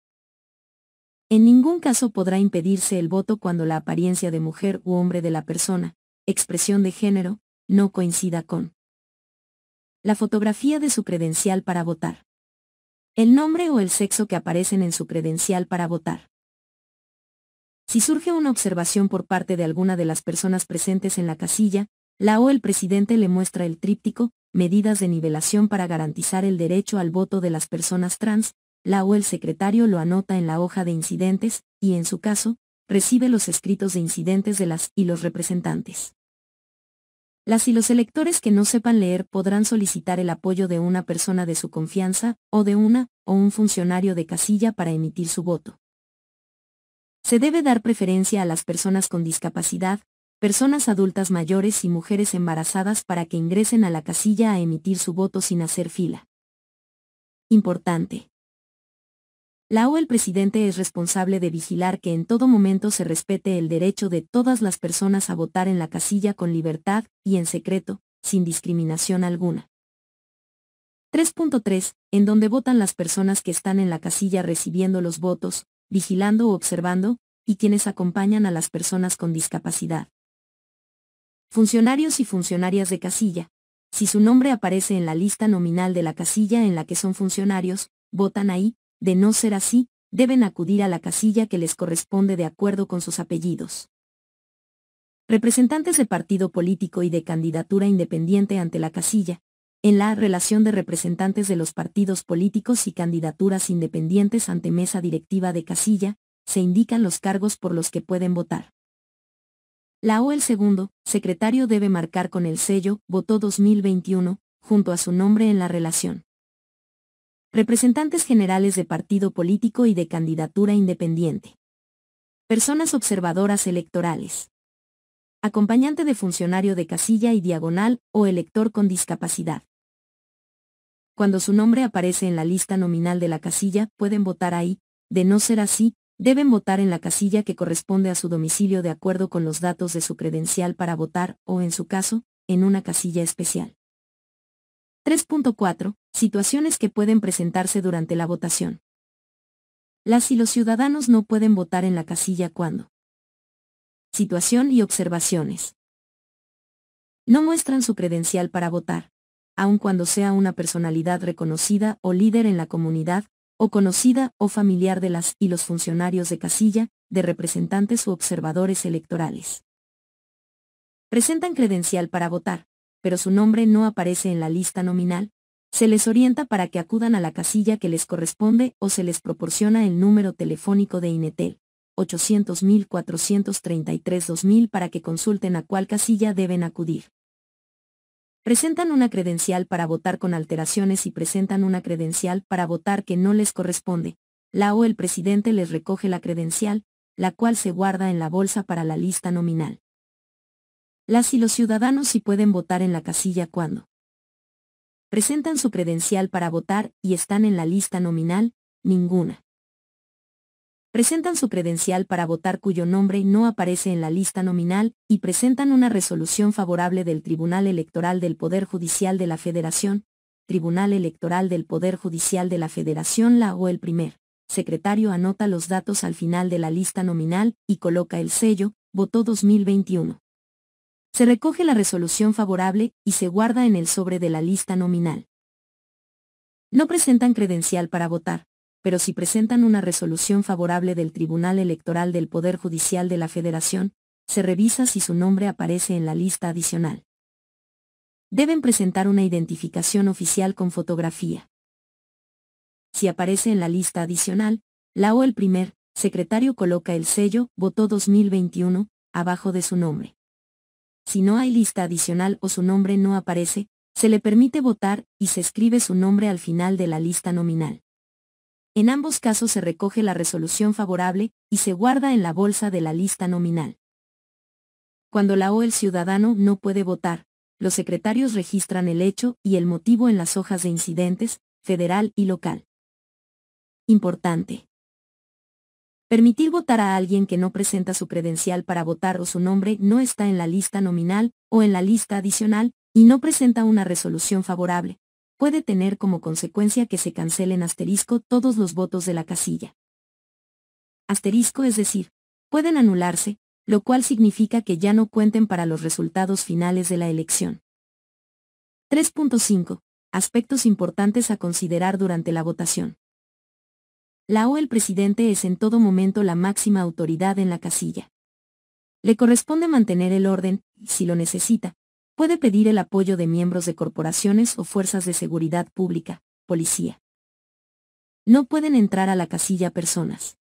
En ningún caso podrá impedirse el voto cuando la apariencia de mujer u hombre de la persona, expresión de género, no coincida con la fotografía de su credencial para votar, el nombre o el sexo que aparecen en su credencial para votar. Si surge una observación por parte de alguna de las personas presentes en la casilla, el presidente le muestra el tríptico Medidas de nivelación para garantizar el derecho al voto de las personas trans, el secretario lo anota en la hoja de incidentes, y en su caso, recibe los escritos de incidentes de las y los representantes. Las y los electores que no sepan leer podrán solicitar el apoyo de una persona de su confianza, o de un funcionario de casilla para emitir su voto. Se debe dar preferencia a las personas con discapacidad, personas adultas mayores y mujeres embarazadas para que ingresen a la casilla a emitir su voto sin hacer fila. Importante. El presidente es responsable de vigilar que en todo momento se respete el derecho de todas las personas a votar en la casilla con libertad y en secreto, sin discriminación alguna. 3.3 En donde votan las personas que están en la casilla recibiendo los votos, vigilando o observando, y quienes acompañan a las personas con discapacidad. Funcionarios y funcionarias de casilla. Si su nombre aparece en la lista nominal de la casilla en la que son funcionarios, votan ahí. De no ser así, deben acudir a la casilla que les corresponde de acuerdo con sus apellidos. Representantes de partido político y de candidatura independiente ante la casilla. En la relación de representantes de los partidos políticos y candidaturas independientes ante mesa directiva de casilla, se indican los cargos por los que pueden votar. El segundo secretario debe marcar con el sello Votó 2021, junto a su nombre en la relación. Representantes generales de partido político y de candidatura independiente. Personas observadoras electorales. Acompañante de funcionario de casilla y diagonal o elector con discapacidad. Cuando su nombre aparece en la lista nominal de la casilla, pueden votar ahí. De no ser así, Deben votar en la casilla que corresponde a su domicilio de acuerdo con los datos de su credencial para votar o, en su caso, en una casilla especial. 3.4. Situaciones que pueden presentarse durante la votación. Las y los ciudadanos no pueden votar en la casilla cuando. Situación y observaciones. No muestran su credencial para votar, aun cuando sea una personalidad reconocida o líder en la comunidad, o conocida o familiar de las y los funcionarios de casilla, de representantes u observadores electorales. Presentan credencial para votar, pero su nombre no aparece en la lista nominal. Se les orienta para que acudan a la casilla que les corresponde o se les proporciona el número telefónico de Inetel, 800.433.2000 para que consulten a cuál casilla deben acudir. Presentan una credencial para votar con alteraciones y presentan una credencial para votar que no les corresponde. La o el presidente les recoge la credencial, la cual se guarda en la bolsa para la lista nominal. Las y los ciudadanos sí pueden votar en la casilla cuando presentan su credencial para votar y están en la lista nominal, ninguna. Presentan su credencial para votar cuyo nombre no aparece en la lista nominal y presentan una resolución favorable del Tribunal Electoral del Poder Judicial de la Federación, Tribunal Electoral del Poder Judicial de la Federación. La o el primer secretario anota los datos al final de la lista nominal y coloca el sello, votó 2021. Se recoge la resolución favorable y se guarda en el sobre de la lista nominal. No presentan credencial para votar, pero si presentan una resolución favorable del Tribunal Electoral del Poder Judicial de la Federación, se revisa si su nombre aparece en la lista adicional. Deben presentar una identificación oficial con fotografía. Si aparece en la lista adicional, la o el primer secretario coloca el sello, votó 2021, abajo de su nombre. Si no hay lista adicional o su nombre no aparece, se le permite votar y se escribe su nombre al final de la lista nominal. En ambos casos se recoge la resolución favorable y se guarda en la bolsa de la lista nominal. Cuando la o el ciudadano no puede votar, los secretarios registran el hecho y el motivo en las hojas de incidentes, federal y local. Importante. Permitir votar a alguien que no presenta su credencial para votar o su nombre no está en la lista nominal o en la lista adicional y no presenta una resolución favorable, puede tener como consecuencia que se cancelen todos los votos de la casilla. Es decir, pueden anularse, lo cual significa que ya no cuenten para los resultados finales de la elección. 3.5. Aspectos importantes a considerar durante la votación. La o el presidente es en todo momento la máxima autoridad en la casilla. Le corresponde mantener el orden, y si lo necesita, puede pedir el apoyo de miembros de corporaciones o fuerzas de seguridad pública, policía. No pueden entrar a la casilla personas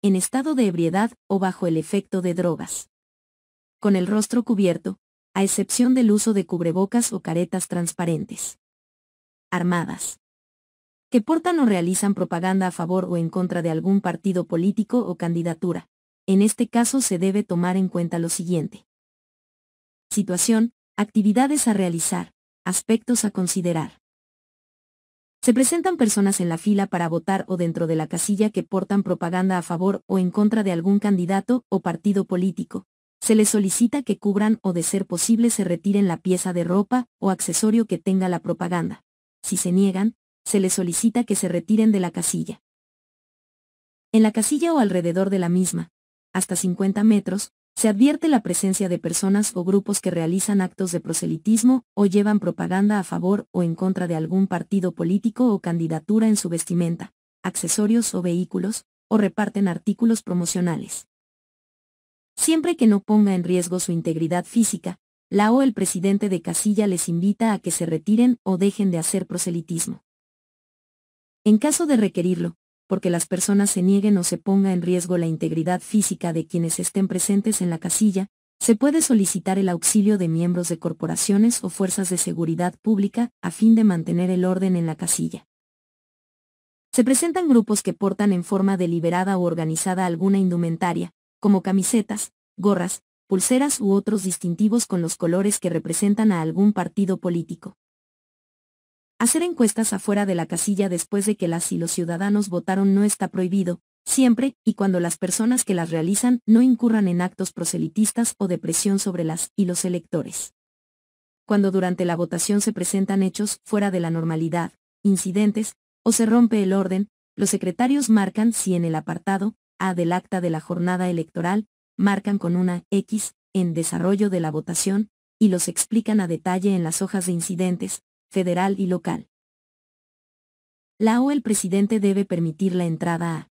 en estado de ebriedad o bajo el efecto de drogas, con el rostro cubierto, a excepción del uso de cubrebocas o caretas transparentes, armadas, que portan o realizan propaganda a favor o en contra de algún partido político o candidatura. En este caso se debe tomar en cuenta lo siguiente. Situación, actividades a realizar, aspectos a considerar. Se presentan personas en la fila para votar o dentro de la casilla que portan propaganda a favor o en contra de algún candidato o partido político. Se les solicita que cubran o de ser posible se retiren la pieza de ropa o accesorio que tenga la propaganda. Si se niegan, se les solicita que se retiren de la casilla. En la casilla o alrededor de la misma, hasta 50 metros, se advierte la presencia de personas o grupos que realizan actos de proselitismo o llevan propaganda a favor o en contra de algún partido político o candidatura en su vestimenta, accesorios o vehículos, o reparten artículos promocionales. Siempre que no ponga en riesgo su integridad física, la o el presidente de casilla les invita a que se retiren o dejen de hacer proselitismo. En caso de requerirlo, porque las personas se nieguen o se ponga en riesgo la integridad física de quienes estén presentes en la casilla, se puede solicitar el auxilio de miembros de corporaciones o fuerzas de seguridad pública a fin de mantener el orden en la casilla. Se presentan grupos que portan en forma deliberada o organizada alguna indumentaria, como camisetas, gorras, pulseras u otros distintivos con los colores que representan a algún partido político. Hacer encuestas afuera de la casilla después de que las y los ciudadanos votaron no está prohibido, siempre y cuando las personas que las realizan no incurran en actos proselitistas o de presión sobre las y los electores. Cuando durante la votación se presentan hechos fuera de la normalidad, incidentes, o se rompe el orden, los secretarios marcan si en el apartado A del acta de la jornada electoral, marcan con una X en desarrollo de la votación, y los explican a detalle en las hojas de incidentes, federal y local. La o el presidente debe permitir la entrada a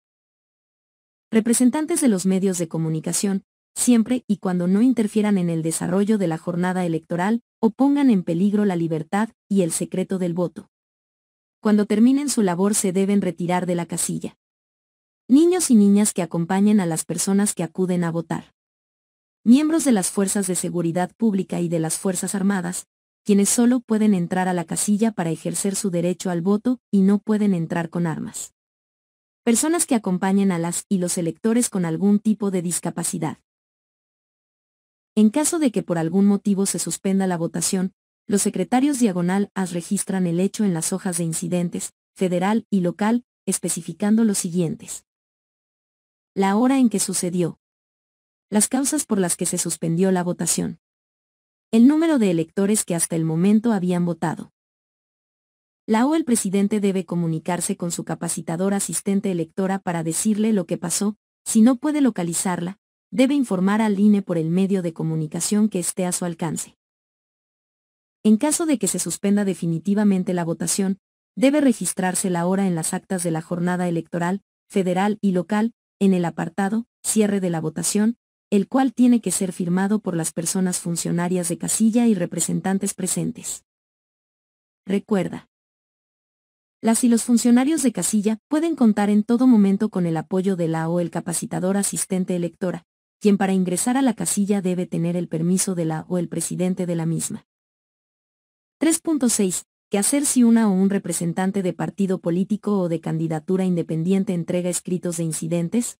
representantes de los medios de comunicación, siempre y cuando no interfieran en el desarrollo de la jornada electoral o pongan en peligro la libertad y el secreto del voto. Cuando terminen su labor se deben retirar de la casilla. Niños y niñas que acompañen a las personas que acuden a votar. Miembros de las Fuerzas de Seguridad Pública y de las Fuerzas Armadas, quienes solo pueden entrar a la casilla para ejercer su derecho al voto y no pueden entrar con armas. Personas que acompañen a las y los electores con algún tipo de discapacidad. En caso de que por algún motivo se suspenda la votación, los secretarios /as registran el hecho en las hojas de incidentes, federal y local, especificando los siguientes: la hora en que sucedió, las causas por las que se suspendió la votación, el número de electores que hasta el momento habían votado. La o el presidente debe comunicarse con su capacitador asistente electora para decirle lo que pasó. Si no puede localizarla, debe informar al INE por el medio de comunicación que esté a su alcance. En caso de que se suspenda definitivamente la votación, debe registrarse la hora en las actas de la jornada electoral, federal y local, en el apartado cierre de la votación, el cual tiene que ser firmado por las personas funcionarias de casilla y representantes presentes. Recuerda: las y los funcionarios de casilla pueden contar en todo momento con el apoyo de la o el capacitador asistente electora, quien para ingresar a la casilla debe tener el permiso de la o el presidente de la misma. 3.6. ¿Qué hacer si una o un representante de partido político o de candidatura independiente entrega escritos de incidentes?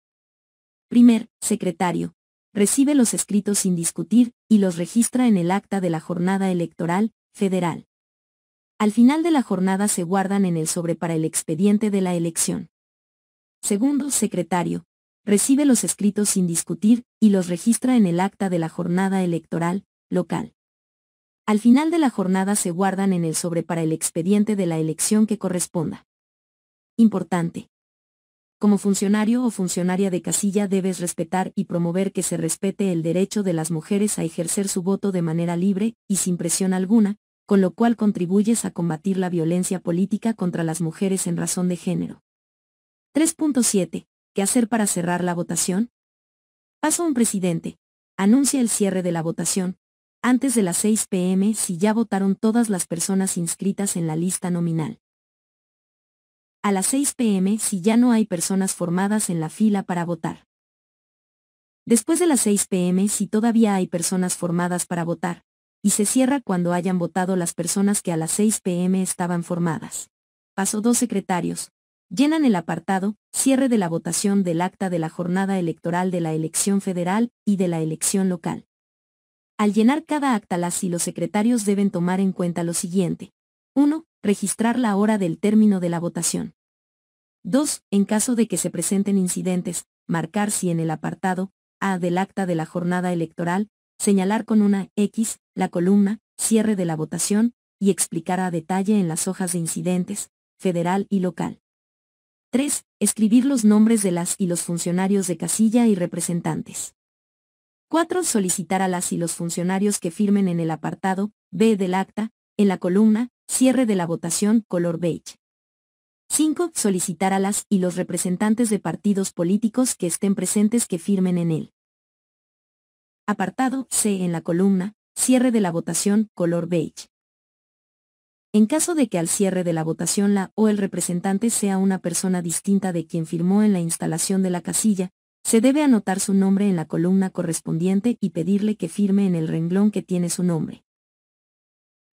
Primer, secretario. Recibe los escritos sin discutir y los registra en el acta de la jornada electoral, federal. Al final de la jornada se guardan en el sobre para el expediente de la elección. Segundo, secretario. Recibe los escritos sin discutir y los registra en el acta de la jornada electoral, local. Al final de la jornada se guardan en el sobre para el expediente de la elección que corresponda. Importante: como funcionario o funcionaria de casilla debes respetar y promover que se respete el derecho de las mujeres a ejercer su voto de manera libre y sin presión alguna, con lo cual contribuyes a combatir la violencia política contra las mujeres en razón de género. 3.7. ¿Qué hacer para cerrar la votación? Paso 1. Presidente. Anuncia el cierre de la votación antes de las 6 p.m. si ya votaron todas las personas inscritas en la lista nominal. A las 6 p.m. si ya no hay personas formadas en la fila para votar. Después de las 6 p.m. si todavía hay personas formadas para votar, y se cierra cuando hayan votado las personas que a las 6 p.m. estaban formadas. Paso 2. Secretarios. Llenan el apartado cierre de la votación del acta de la jornada electoral de la elección federal y de la elección local. Al llenar cada acta las y los secretarios deben tomar en cuenta lo siguiente. 1. Registrar la hora del término de la votación. 2. En caso de que se presenten incidentes, marcar si en el apartado A del acta de la jornada electoral, señalar con una X la columna cierre de la votación y explicar a detalle en las hojas de incidentes, federal y local. 3. Escribir los nombres de las y los funcionarios de casilla y representantes. 4. Solicitar a las y los funcionarios que firmen en el apartado B del acta, en la columna cierre de la votación color beige. 5. Solicitar a las y los representantes de partidos políticos que estén presentes que firmen en él. Apartado C en la columna cierre de la votación color beige. En caso de que al cierre de la votación la o el representante sea una persona distinta de quien firmó en la instalación de la casilla, se debe anotar su nombre en la columna correspondiente y pedirle que firme en el renglón que tiene su nombre.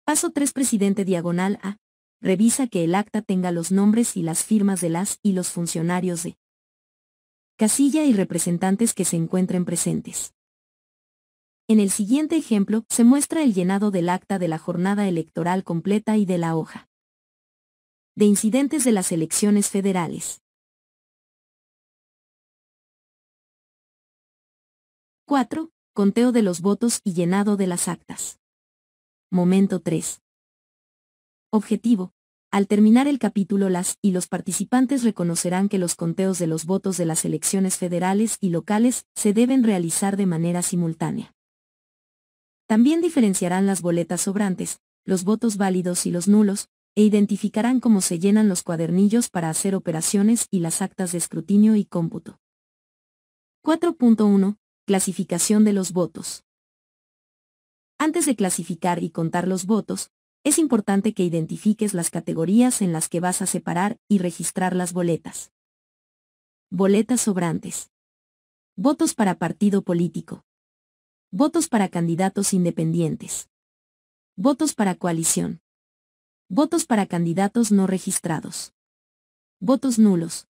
Paso 3. Presidente /A. Revisa que el acta tenga los nombres y las firmas de las y los funcionarios de casilla y representantes que se encuentren presentes. En el siguiente ejemplo se muestra el llenado del acta de la jornada electoral completa y de la hoja de incidentes de las elecciones federales. 4. Conteo de los votos y llenado de las actas. Momento 3. Objetivo. Al terminar el capítulo, las y los participantes reconocerán que los conteos de los votos de las elecciones federales y locales se deben realizar de manera simultánea. También diferenciarán las boletas sobrantes, los votos válidos y los nulos, e identificarán cómo se llenan los cuadernillos para hacer operaciones y las actas de escrutinio y cómputo. 4.1. Clasificación de los votos. Antes de clasificar y contar los votos, es importante que identifiques las categorías en las que vas a separar y registrar las boletas. Boletas sobrantes. Votos para partido político. Votos para candidatos independientes. Votos para coalición. Votos para candidatos no registrados. Votos nulos.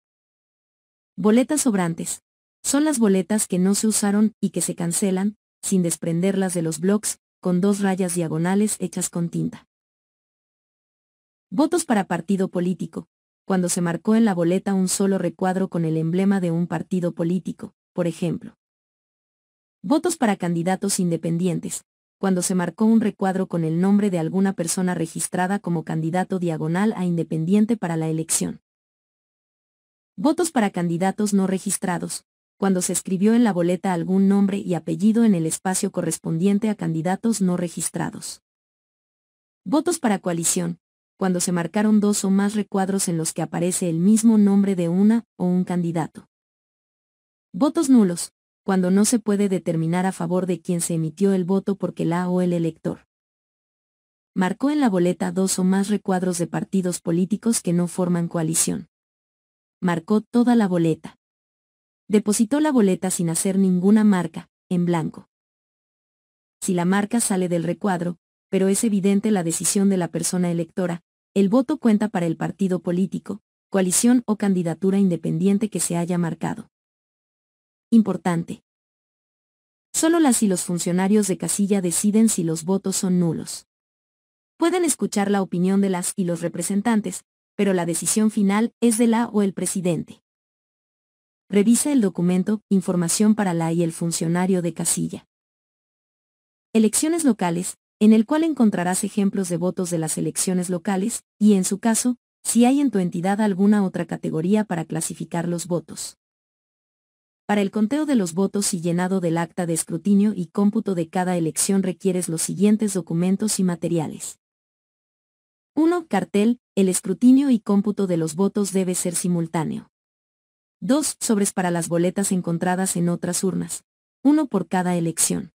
Boletas sobrantes. Son las boletas que no se usaron y que se cancelan, sin desprenderlas de los blocks, con 2 rayas diagonales hechas con tinta. Votos para partido político. Cuando se marcó en la boleta un solo recuadro con el emblema de un partido político, por ejemplo. Votos para candidatos independientes. Cuando se marcó un recuadro con el nombre de alguna persona registrada como candidato diagonal a independiente para la elección. Votos para candidatos no registrados. Cuando se escribió en la boleta algún nombre y apellido en el espacio correspondiente a candidatos no registrados. Votos para coalición. Cuando se marcaron 2 o más recuadros en los que aparece el mismo nombre de una o un candidato. Votos nulos. Cuando no se puede determinar a favor de quien se emitió el voto porque la o el elector marcó en la boleta 2 o más recuadros de partidos políticos que no forman coalición. Marcó toda la boleta. Depositó la boleta sin hacer ninguna marca, en blanco. Si la marca sale del recuadro, pero es evidente la decisión de la persona electora, el voto cuenta para el partido político, coalición o candidatura independiente que se haya marcado. Importante. Solo las y los funcionarios de casilla deciden si los votos son nulos. Pueden escuchar la opinión de las y los representantes, pero la decisión final es de la o el presidente. Revisa el documento Información para la y el funcionario de casilla. Elecciones locales, en el cual encontrarás ejemplos de votos de las elecciones locales, y en su caso, si hay en tu entidad alguna otra categoría para clasificar los votos. Para el conteo de los votos y llenado del acta de escrutinio y cómputo de cada elección requieres los siguientes documentos y materiales. 1. Cartel. El escrutinio y cómputo de los votos debe ser simultáneo. 2. Sobres para las boletas encontradas en otras urnas. 1 por cada elección.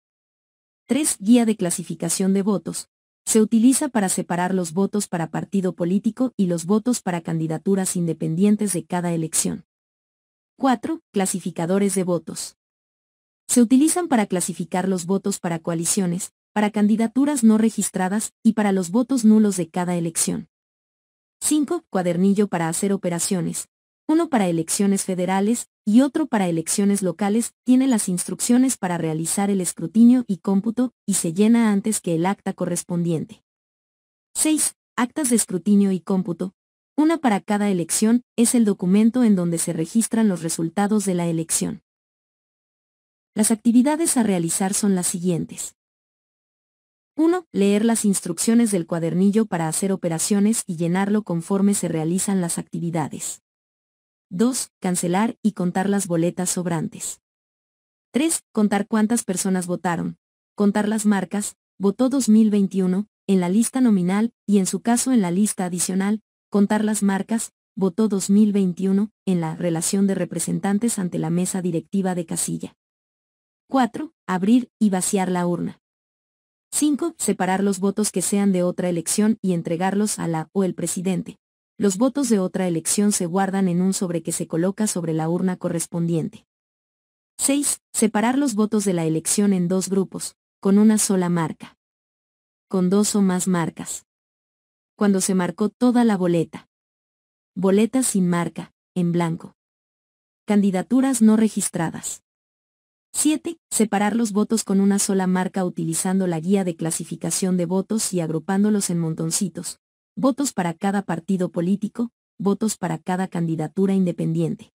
3. Guía de clasificación de votos. Se utiliza para separar los votos para partido político y los votos para candidaturas independientes de cada elección. 4. Clasificadores de votos. Se utilizan para clasificar los votos para coaliciones, para candidaturas no registradas y para los votos nulos de cada elección. 5. Cuadernillo para hacer operaciones. Uno para elecciones federales y otro para elecciones locales. Tiene las instrucciones para realizar el escrutinio y cómputo y se llena antes que el acta correspondiente. 6. Actas de escrutinio y cómputo. Una para cada elección, es el documento en donde se registran los resultados de la elección. Las actividades a realizar son las siguientes. 1. Leer las instrucciones del cuadernillo para hacer operaciones y llenarlo conforme se realizan las actividades. 2. Cancelar y contar las boletas sobrantes. 3. Contar cuántas personas votaron. Contar las marcas, votó 2021, en la lista nominal y en su caso en la lista adicional. Contar las marcas, votó 2021, en la relación de representantes ante la mesa directiva de casilla. 4. Abrir y vaciar la urna. 5. Separar los votos que sean de otra elección y entregarlos a la o el presidente. Los votos de otra elección se guardan en un sobre que se coloca sobre la urna correspondiente. 6. Separar los votos de la elección en 2 grupos, con una sola marca. Con 2 o más marcas. Cuando se marcó toda la boleta. Boletas sin marca, en blanco. Candidaturas no registradas. 7. Separar los votos con una sola marca utilizando la guía de clasificación de votos y agrupándolos en montoncitos. Votos para cada partido político, votos para cada candidatura independiente.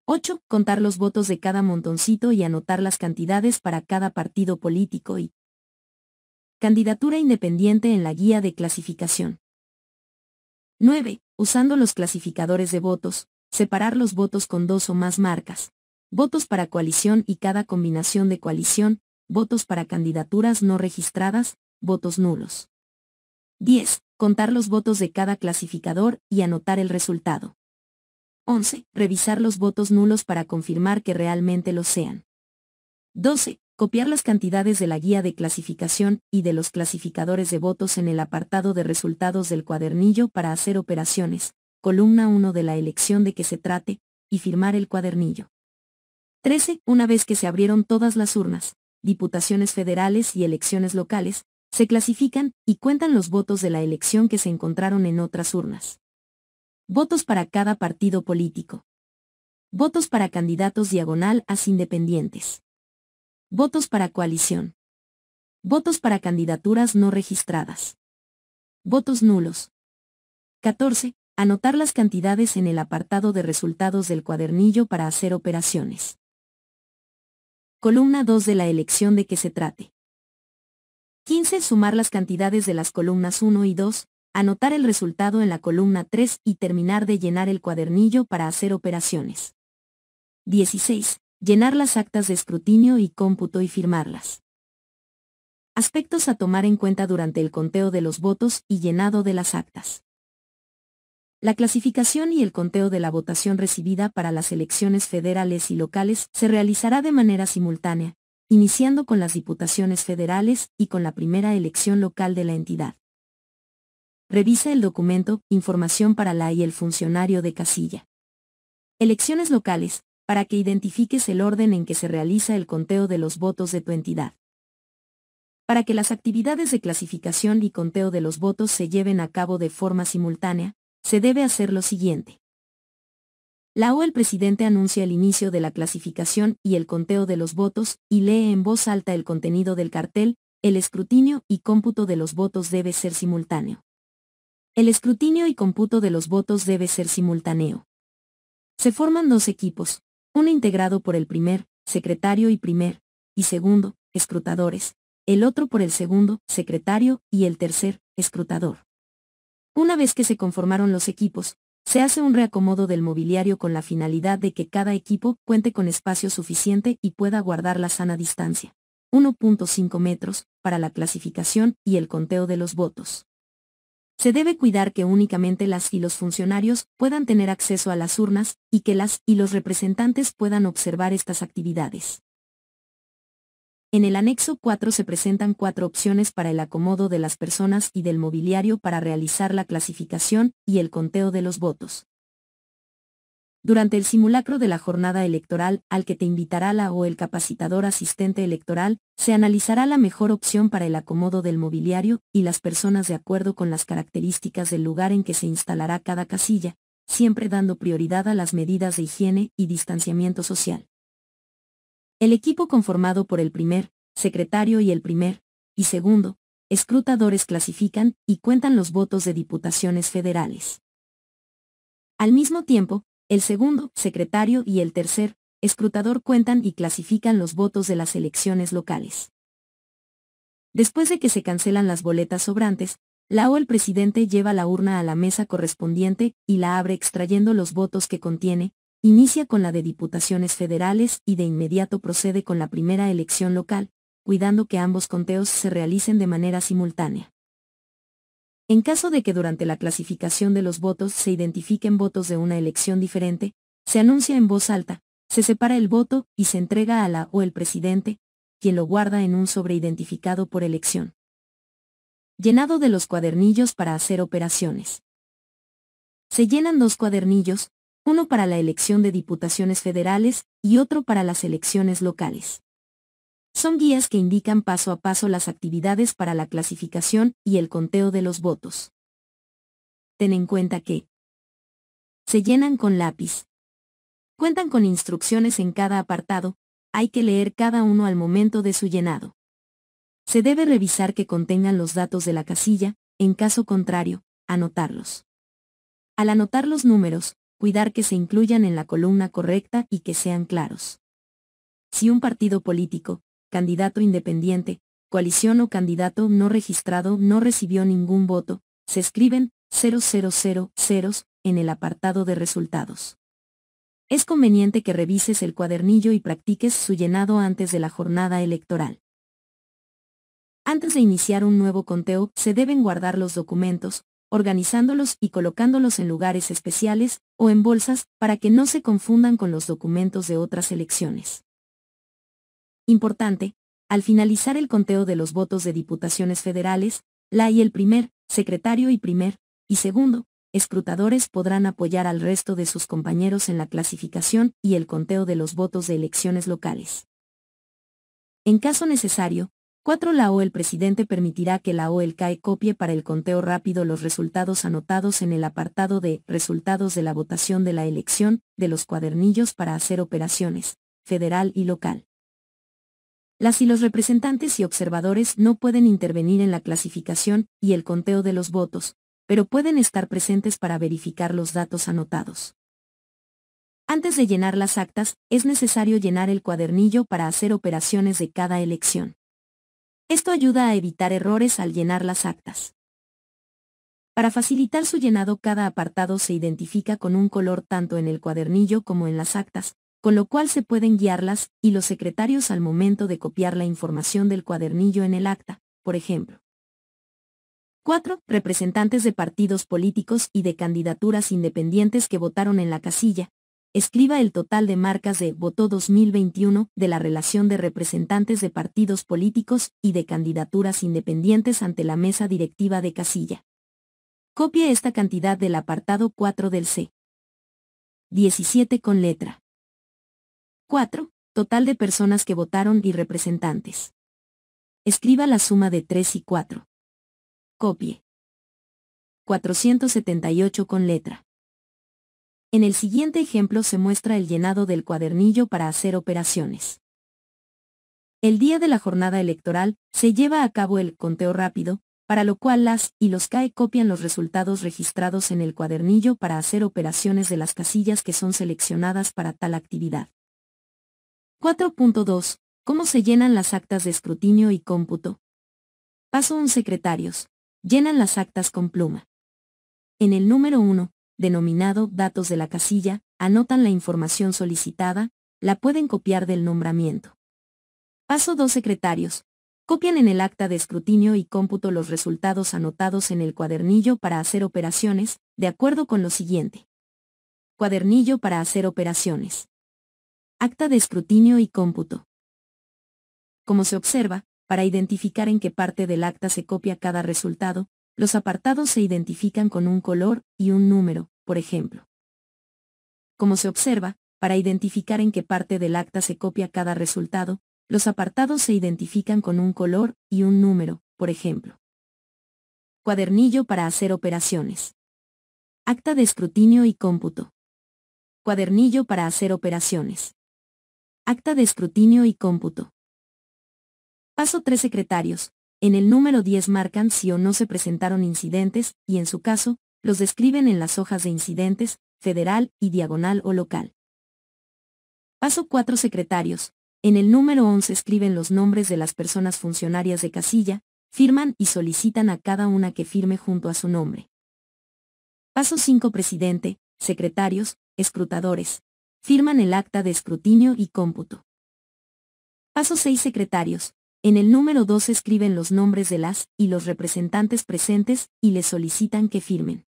8. Contar los votos de cada montoncito y anotar las cantidades para cada partido político y candidatura independiente en la guía de clasificación. 9. Usando los clasificadores de votos, separar los votos con 2 o más marcas. Votos para coalición y cada combinación de coalición, votos para candidaturas no registradas, votos nulos. 10. Contar los votos de cada clasificador y anotar el resultado. 11. Revisar los votos nulos para confirmar que realmente lo sean. 12. Copiar las cantidades de la guía de clasificación y de los clasificadores de votos en el apartado de resultados del cuadernillo para hacer operaciones, columna 1 de la elección de que se trate, y firmar el cuadernillo. 13. Una vez que se abrieron todas las urnas, diputaciones federales y elecciones locales, se clasifican y cuentan los votos de la elección que se encontraron en otras urnas. Votos para cada partido político. Votos para candidatos diagonal as independientes. Votos para coalición. Votos para candidaturas no registradas. Votos nulos. 14. Anotar las cantidades en el apartado de resultados del cuadernillo para hacer operaciones. Columna 2 de la elección de que se trate. 15. Sumar las cantidades de las columnas 1 y 2, anotar el resultado en la columna 3 y terminar de llenar el cuadernillo para hacer operaciones. 16. Llenar las actas de escrutinio y cómputo y firmarlas. Aspectos a tomar en cuenta durante el conteo de los votos y llenado de las actas. La clasificación y el conteo de la votación recibida para las elecciones federales y locales se realizará de manera simultánea, iniciando con las diputaciones federales y con la primera elección local de la entidad. Revisa el documento Información para la y el funcionario de casilla. Elecciones locales, para que identifiques el orden en que se realiza el conteo de los votos de tu entidad. Para que las actividades de clasificación y conteo de los votos se lleven a cabo de forma simultánea, se debe hacer lo siguiente. La o el presidente anuncia el inicio de la clasificación y el conteo de los votos y lee en voz alta el contenido del cartel. El escrutinio y cómputo de los votos debe ser simultáneo. El escrutinio y cómputo de los votos debe ser simultáneo. Se forman 2 equipos, uno integrado por el primer, secretario y segundo, escrutadores, el otro por el segundo, secretario y el tercer, escrutador. Una vez que se conformaron los equipos, se hace un reacomodo del mobiliario con la finalidad de que cada equipo cuente con espacio suficiente y pueda guardar la sana distancia, 1.5 metros, para la clasificación y el conteo de los votos. Se debe cuidar que únicamente las y los funcionarios puedan tener acceso a las urnas y que las y los representantes puedan observar estas actividades. En el anexo 4 se presentan 4 opciones para el acomodo de las personas y del mobiliario para realizar la clasificación y el conteo de los votos. Durante el simulacro de la jornada electoral al que te invitará la o el capacitador asistente electoral, se analizará la mejor opción para el acomodo del mobiliario y las personas de acuerdo con las características del lugar en que se instalará cada casilla, siempre dando prioridad a las medidas de higiene y distanciamiento social. El equipo conformado por el primer, secretario y el primer, y segundo, escrutadores clasifican y cuentan los votos de diputaciones federales. Al mismo tiempo, el segundo, secretario y el tercer, escrutador cuentan y clasifican los votos de las elecciones locales. Después de que se cancelan las boletas sobrantes, la o el presidente lleva la urna a la mesa correspondiente y la abre extrayendo los votos que contiene. Inicia con la de diputaciones federales y de inmediato procede con la primera elección local, cuidando que ambos conteos se realicen de manera simultánea. En caso de que durante la clasificación de los votos se identifiquen votos de una elección diferente, se anuncia en voz alta, se separa el voto y se entrega a la o el presidente, quien lo guarda en un sobre identificado por elección. Llenado de los cuadernillos para hacer operaciones. Se llenan 2 cuadernillos, uno para la elección de diputaciones federales y otro para las elecciones locales. Son guías que indican paso a paso las actividades para la clasificación y el conteo de los votos. Ten en cuenta que se llenan con lápiz. Cuentan con instrucciones en cada apartado, hay que leer cada uno al momento de su llenado. Se debe revisar que contengan los datos de la casilla, en caso contrario, anotarlos. Al anotar los números, cuidar que se incluyan en la columna correcta y que sean claros. Si un partido político, candidato independiente, coalición o candidato no registrado no recibió ningún voto, se escriben 000 ceros en el apartado de resultados. Es conveniente que revises el cuadernillo y practiques su llenado antes de la jornada electoral. Antes de iniciar un nuevo conteo, se deben guardar los documentos, organizándolos y colocándolos en lugares especiales o en bolsas para que no se confundan con los documentos de otras elecciones. Importante, al finalizar el conteo de los votos de diputaciones federales, la y el primer, secretario y primer, y segundo, escrutadores podrán apoyar al resto de sus compañeros en la clasificación y el conteo de los votos de elecciones locales. En caso necesario, 4. La o el presidente permitirá que la o el CAE copie para el conteo rápido los resultados anotados en el apartado de resultados de la votación de la elección de los cuadernillos para hacer operaciones, federal y local. Las y los representantes y observadores no pueden intervenir en la clasificación y el conteo de los votos, pero pueden estar presentes para verificar los datos anotados. Antes de llenar las actas, es necesario llenar el cuadernillo para hacer operaciones de cada elección. Esto ayuda a evitar errores al llenar las actas. Para facilitar su llenado, cada apartado se identifica con un color tanto en el cuadernillo como en las actas, con lo cual se pueden guiarlas y los secretarios al momento de copiar la información del cuadernillo en el acta, por ejemplo. 4. Representantes de partidos políticos y de candidaturas independientes que votaron en la casilla. Escriba el total de marcas de voto 2021 de la relación de representantes de partidos políticos y de candidaturas independientes ante la mesa directiva de casilla. Copie esta cantidad del apartado 4 del C. 17 con letra. 4. Total de personas que votaron y representantes. Escriba la suma de 3 y 4. Copie. 478 con letra. En el siguiente ejemplo se muestra el llenado del cuadernillo para hacer operaciones. El día de la jornada electoral se lleva a cabo el conteo rápido, para lo cual las y los CAE copian los resultados registrados en el cuadernillo para hacer operaciones de las casillas que son seleccionadas para tal actividad. 4.2. ¿Cómo se llenan las actas de escrutinio y cómputo? Paso 1. Secretarios. Llenan las actas con pluma. En el número 1, denominado Datos de la casilla, anotan la información solicitada, la pueden copiar del nombramiento. Paso 2. Secretarios. Copian en el acta de escrutinio y cómputo los resultados anotados en el cuadernillo para hacer operaciones, de acuerdo con lo siguiente. Cuadernillo para hacer operaciones. Acta de escrutinio y cómputo. Como se observa, para identificar en qué parte del acta se copia cada resultado, los apartados se identifican con un color y un número, por ejemplo. Como se observa, para identificar en qué parte del acta se copia cada resultado, los apartados se identifican con un color y un número, por ejemplo. Cuadernillo para hacer operaciones. Acta de escrutinio y cómputo. Cuadernillo para hacer operaciones. Acta de escrutinio y cómputo. Paso 3. Secretarios. En el número 10 marcan si o no se presentaron incidentes, y en su caso, los describen en las hojas de incidentes, federal y diagonal o local. Paso 4. Secretarios. En el número 11 escriben los nombres de las personas funcionarias de casilla, firman y solicitan a cada una que firme junto a su nombre. Paso 5. Presidente, secretarios, escrutadores. Firman el acta de escrutinio y cómputo. Paso 6. Secretarios. En el número 2 escriben los nombres de las y los representantes presentes y les solicitan que firmen.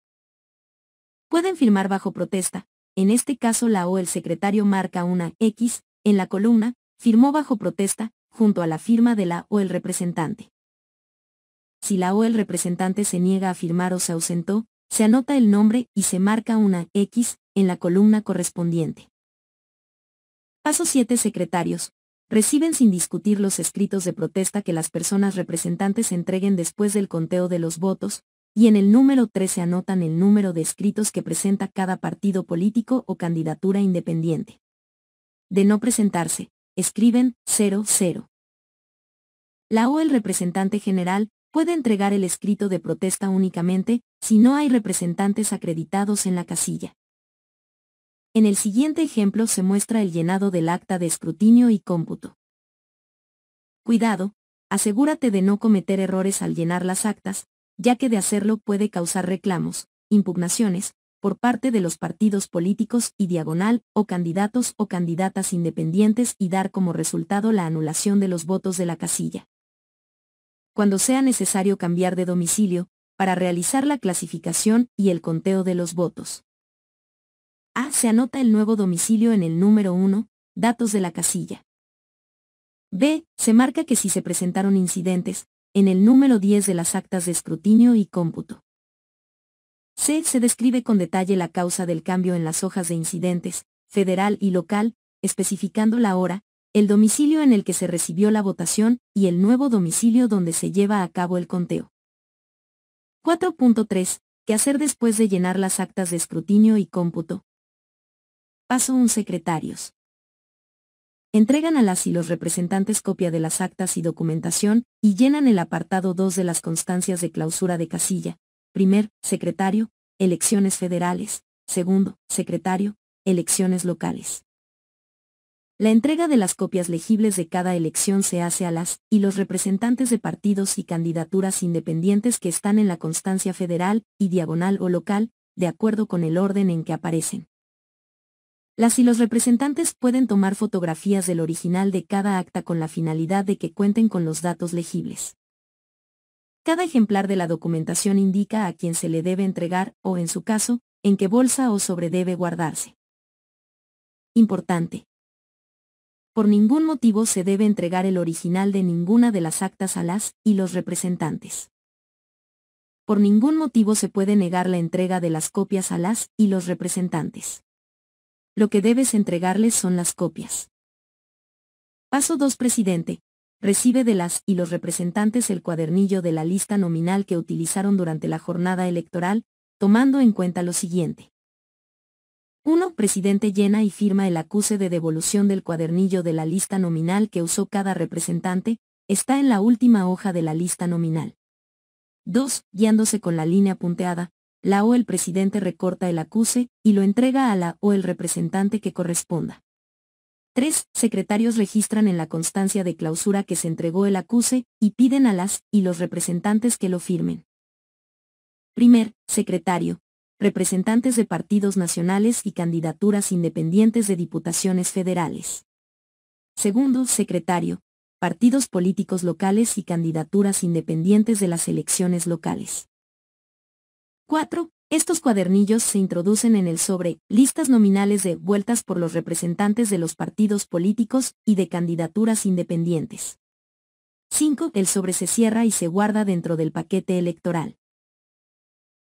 Pueden firmar bajo protesta, en este caso la o el secretario marca una X, en la columna, firmó bajo protesta, junto a la firma de la o el representante. Si la o el representante se niega a firmar o se ausentó, se anota el nombre y se marca una X, en la columna correspondiente. Paso 7. Secretarios. Reciben sin discutir los escritos de protesta que las personas representantes entreguen después del conteo de los votos, y en el número 3 se anotan el número de escritos que presenta cada partido político o candidatura independiente. De no presentarse, escriben 00. La o el representante general puede entregar el escrito de protesta únicamente si no hay representantes acreditados en la casilla. En el siguiente ejemplo se muestra el llenado del acta de escrutinio y cómputo. Cuidado, asegúrate de no cometer errores al llenar las actas, ya que de hacerlo puede causar reclamos, impugnaciones, por parte de los partidos políticos y diagonal, o candidatos o candidatas independientes y dar como resultado la anulación de los votos de la casilla. Cuando sea necesario cambiar de domicilio, para realizar la clasificación y el conteo de los votos. A. Se anota el nuevo domicilio en el número 1, datos de la casilla. B. Se marca que si se presentaron incidentes, en el número 10 de las actas de escrutinio y cómputo. C. Se describe con detalle la causa del cambio en las hojas de incidentes, federal y local, especificando la hora, el domicilio en el que se recibió la votación y el nuevo domicilio donde se lleva a cabo el conteo. 4.3. ¿Qué hacer después de llenar las actas de escrutinio y cómputo? Paso 1. Secretarios. Entregan a las y los representantes copia de las actas y documentación, y llenan el apartado 2 de las constancias de clausura de casilla. Primer, secretario, elecciones federales. Segundo, secretario, elecciones locales. La entrega de las copias legibles de cada elección se hace a las y los representantes de partidos y candidaturas independientes que están en la constancia federal y diagonal o local, de acuerdo con el orden en que aparecen. Las y los representantes pueden tomar fotografías del original de cada acta con la finalidad de que cuenten con los datos legibles. Cada ejemplar de la documentación indica a quién se le debe entregar o, en su caso, en qué bolsa o sobre debe guardarse. Importante. Por ningún motivo se debe entregar el original de ninguna de las actas a las y los representantes. Por ningún motivo se puede negar la entrega de las copias a las y los representantes. Lo que debes entregarles son las copias. Paso 2. Presidente. Recibe de las y los representantes el cuadernillo de la lista nominal que utilizaron durante la jornada electoral, tomando en cuenta lo siguiente. 1. Presidente llena y firma el acuse de devolución del cuadernillo de la lista nominal que usó cada representante, está en la última hoja de la lista nominal. 2. Guiándose con la línea punteada, la o el presidente recorta el acuse y lo entrega a la o el representante que corresponda. 3. Secretarios registran en la constancia de clausura que se entregó el acuse y piden a las y los representantes que lo firmen. Primer, secretario. Representantes de partidos nacionales y candidaturas independientes de diputaciones federales. Segundo, secretario. Partidos políticos locales y candidaturas independientes de las elecciones locales. 4. Estos cuadernillos se introducen en el sobre, listas nominales de vueltas por los representantes de los partidos políticos y de candidaturas independientes. 5. El sobre se cierra y se guarda dentro del paquete electoral.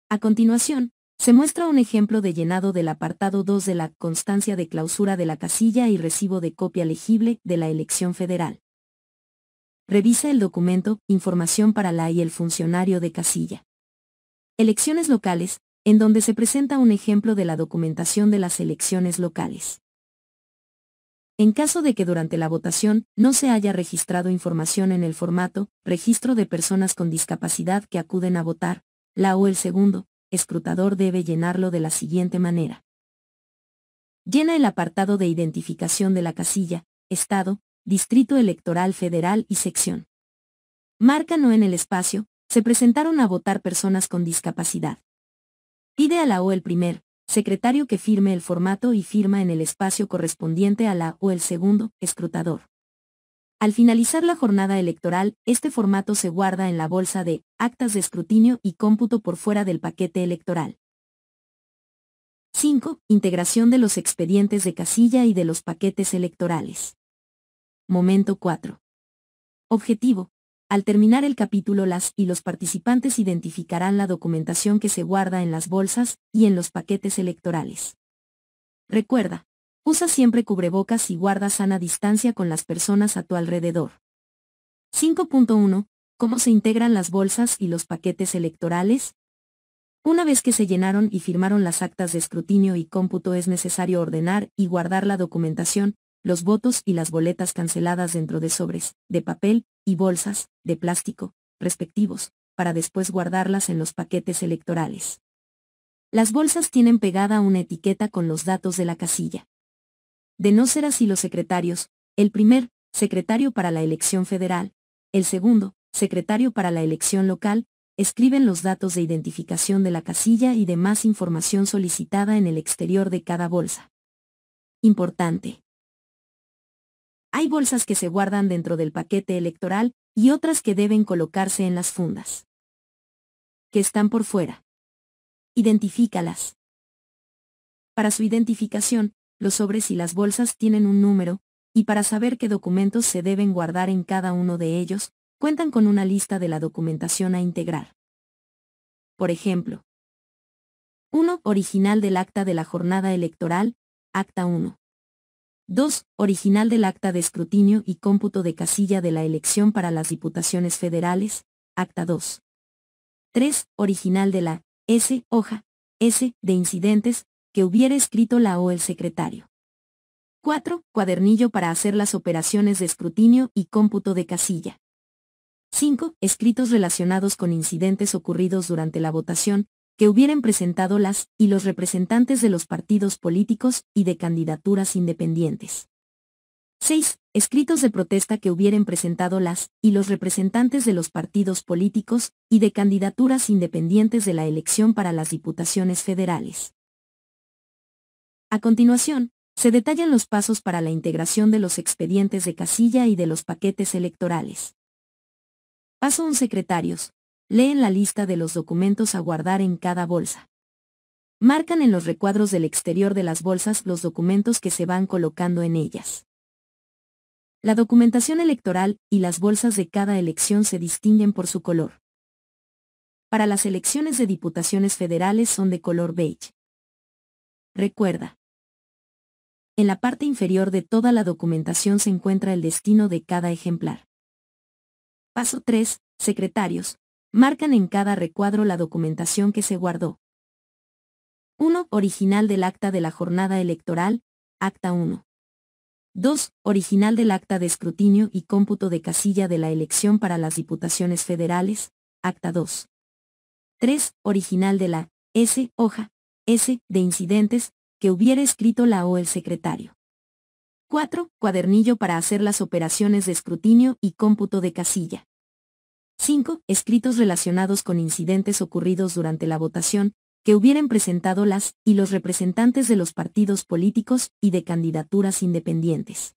A continuación, se muestra un ejemplo de llenado del apartado 2 de la constancia de clausura de la casilla y recibo de copia legible de la elección federal. Revisa el documento, información para la y el funcionario de casilla. Elecciones locales, en donde se presenta un ejemplo de la documentación de las elecciones locales. En caso de que durante la votación no se haya registrado información en el formato, registro de personas con discapacidad que acuden a votar, la o el segundo, escrutador debe llenarlo de la siguiente manera. Llena el apartado de identificación de la casilla, estado, distrito electoral federal y sección. Marca no en el espacio, se presentaron a votar personas con discapacidad. Pide a la o el primer secretario que firme el formato y firma en el espacio correspondiente a la o el segundo escrutador. Al finalizar la jornada electoral, este formato se guarda en la bolsa de actas de escrutinio y cómputo por fuera del paquete electoral. 5. Integración de los expedientes de casilla y de los paquetes electorales. Momento 4. Objetivo. Al terminar el capítulo, las y los participantes identificarán la documentación que se guarda en las bolsas y en los paquetes electorales. Recuerda, usa siempre cubrebocas y guarda sana distancia con las personas a tu alrededor. 5.1. ¿Cómo se integran las bolsas y los paquetes electorales? Una vez que se llenaron y firmaron las actas de escrutinio y cómputo es necesario ordenar y guardar la documentación, los votos y las boletas canceladas dentro de sobres, de papel, y bolsas, de plástico, respectivos, para después guardarlas en los paquetes electorales. Las bolsas tienen pegada una etiqueta con los datos de la casilla. De no ser así los secretarios, el primer, secretario para la elección federal, el segundo, secretario para la elección local, escriben los datos de identificación de la casilla y demás información solicitada en el exterior de cada bolsa. Importante. Hay bolsas que se guardan dentro del paquete electoral y otras que deben colocarse en las fundas. Que están por fuera. Identifícalas. Para su identificación, los sobres y las bolsas tienen un número, y para saber qué documentos se deben guardar en cada uno de ellos, cuentan con una lista de la documentación a integrar. Por ejemplo, 1. Original del acta de la jornada electoral, Acta 1. 2. Original del acta de escrutinio y cómputo de casilla de la elección para las diputaciones federales, Acta 2. 3. Original de la hoja de incidentes que hubiera escrito la o el secretario. 4. Cuadernillo para hacer las operaciones de escrutinio y cómputo de casilla. 5. Escritos relacionados con incidentes ocurridos durante la votación, que hubieran presentado las y los representantes de los partidos políticos y de candidaturas independientes. 6. Escritos de protesta que hubieran presentado las y los representantes de los partidos políticos y de candidaturas independientes de la elección para las diputaciones federales. A continuación, se detallan los pasos para la integración de los expedientes de casilla y de los paquetes electorales. Paso 1. Secretarios. Leen la lista de los documentos a guardar en cada bolsa. Marcan en los recuadros del exterior de las bolsas los documentos que se van colocando en ellas. La documentación electoral y las bolsas de cada elección se distinguen por su color. Para las elecciones de diputaciones federales son de color beige. Recuerda. En la parte inferior de toda la documentación se encuentra el destino de cada ejemplar. Paso 3. Secretarios. Marcan en cada recuadro la documentación que se guardó. 1. Original del acta de la jornada electoral, Acta 1. 2. Original del acta de escrutinio y cómputo de casilla de la elección para las diputaciones federales, Acta 2. 3. Original de la hoja de incidentes que hubiera escrito la o el secretario. 4. Cuadernillo para hacer las operaciones de escrutinio y cómputo de casilla. 5. Escritos relacionados con incidentes ocurridos durante la votación, que hubieran presentado las y los representantes de los partidos políticos y de candidaturas independientes.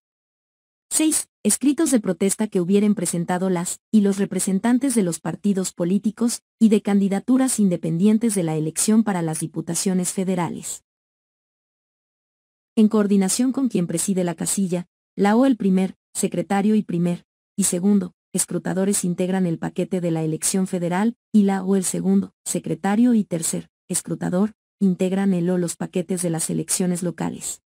6. Escritos de protesta que hubieran presentado las y los representantes de los partidos políticos y de candidaturas independientes de la elección para las diputaciones federales. En coordinación con quien preside la casilla, la o el primer, secretario y primer, y segundo, escrutadores integran el paquete de la elección federal, y la o el segundo, secretario y tercer, escrutador, integran el o los paquetes de las elecciones locales.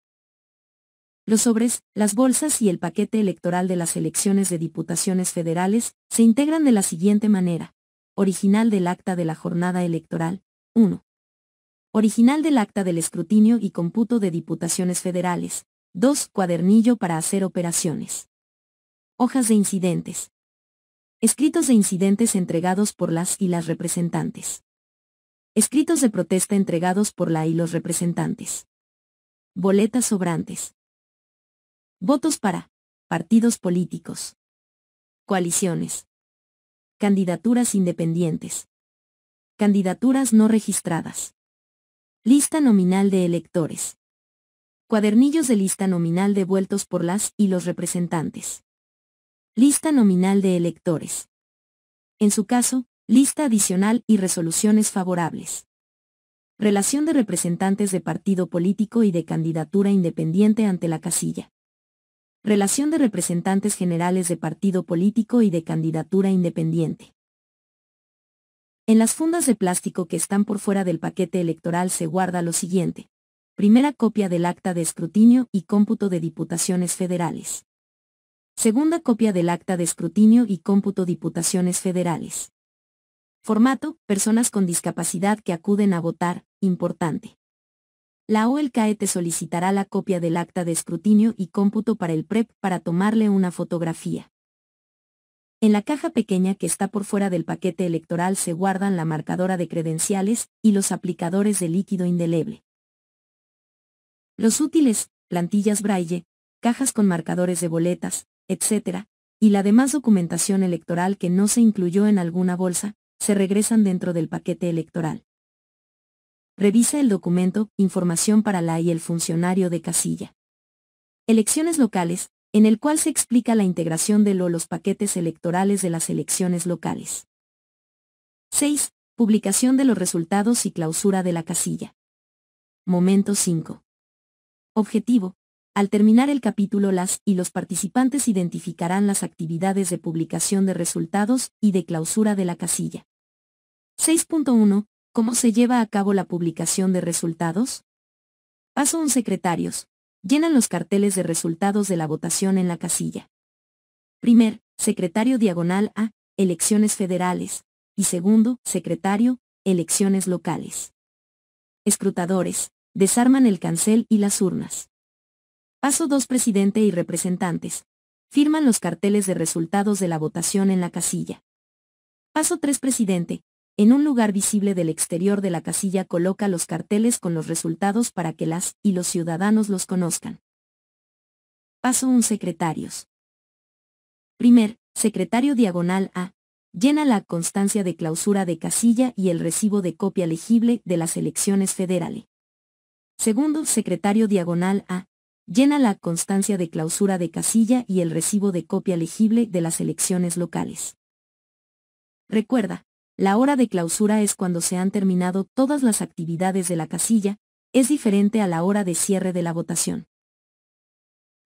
Los sobres, las bolsas y el paquete electoral de las elecciones de diputaciones federales se integran de la siguiente manera. Original del acta de la jornada electoral, 1. Original del acta del escrutinio y cómputo de diputaciones federales, 2. Cuadernillo para hacer operaciones. Hojas de incidentes. Escritos de incidentes entregados por las y las representantes. Escritos de protesta entregados por la y los representantes. Boletas sobrantes. Votos para partidos políticos. Coaliciones. Candidaturas independientes. Candidaturas no registradas. Lista nominal de electores. Cuadernillos de lista nominal devueltos por las y los representantes. Lista nominal de electores. En su caso, lista adicional y resoluciones favorables. Relación de representantes de partido político y de candidatura independiente ante la casilla. Relación de representantes generales de partido político y de candidatura independiente. En las fundas de plástico que están por fuera del paquete electoral se guarda lo siguiente. Primera copia del acta de escrutinio y cómputo de diputaciones federales. Segunda copia del acta de escrutinio y cómputo diputaciones federales. Formato, personas con discapacidad que acuden a votar, importante. La o el CAE te solicitará la copia del acta de escrutinio y cómputo para el PREP para tomarle una fotografía. En la caja pequeña que está por fuera del paquete electoral se guardan la marcadora de credenciales y los aplicadores de líquido indeleble. Los útiles, plantillas Braille, cajas con marcadores de boletas, etc., y la demás documentación electoral que no se incluyó en alguna bolsa, se regresan dentro del paquete electoral. Revisa el documento Información para la y el funcionario de casilla. Elecciones locales, en el cual se explica la integración de los paquetes electorales de las elecciones locales. 6. Publicación de los resultados y clausura de la casilla. Momento 5. Objetivo. Al terminar el capítulo las y los participantes identificarán las actividades de publicación de resultados y de clausura de la casilla. 6.1. ¿Cómo se lleva a cabo la publicación de resultados? Paso 1. Secretarios. Llenan los carteles de resultados de la votación en la casilla. Primer, secretario diagonal A, elecciones federales, y segundo, secretario, elecciones locales. Escrutadores. Desarman el cancel y las urnas. Paso 2. Presidente y representantes. Firman los carteles de resultados de la votación en la casilla. Paso 3. Presidente. En un lugar visible del exterior de la casilla coloca los carteles con los resultados para que las y los ciudadanos los conozcan. Paso 1. Secretarios. Primer, secretario diagonal A. Llena la constancia de clausura de casilla y el recibo de copia legible de las elecciones federales. Segundo, secretario diagonal A. Llena la constancia de clausura de casilla y el recibo de copia legible de las elecciones locales. Recuerda, la hora de clausura es cuando se han terminado todas las actividades de la casilla, es diferente a la hora de cierre de la votación.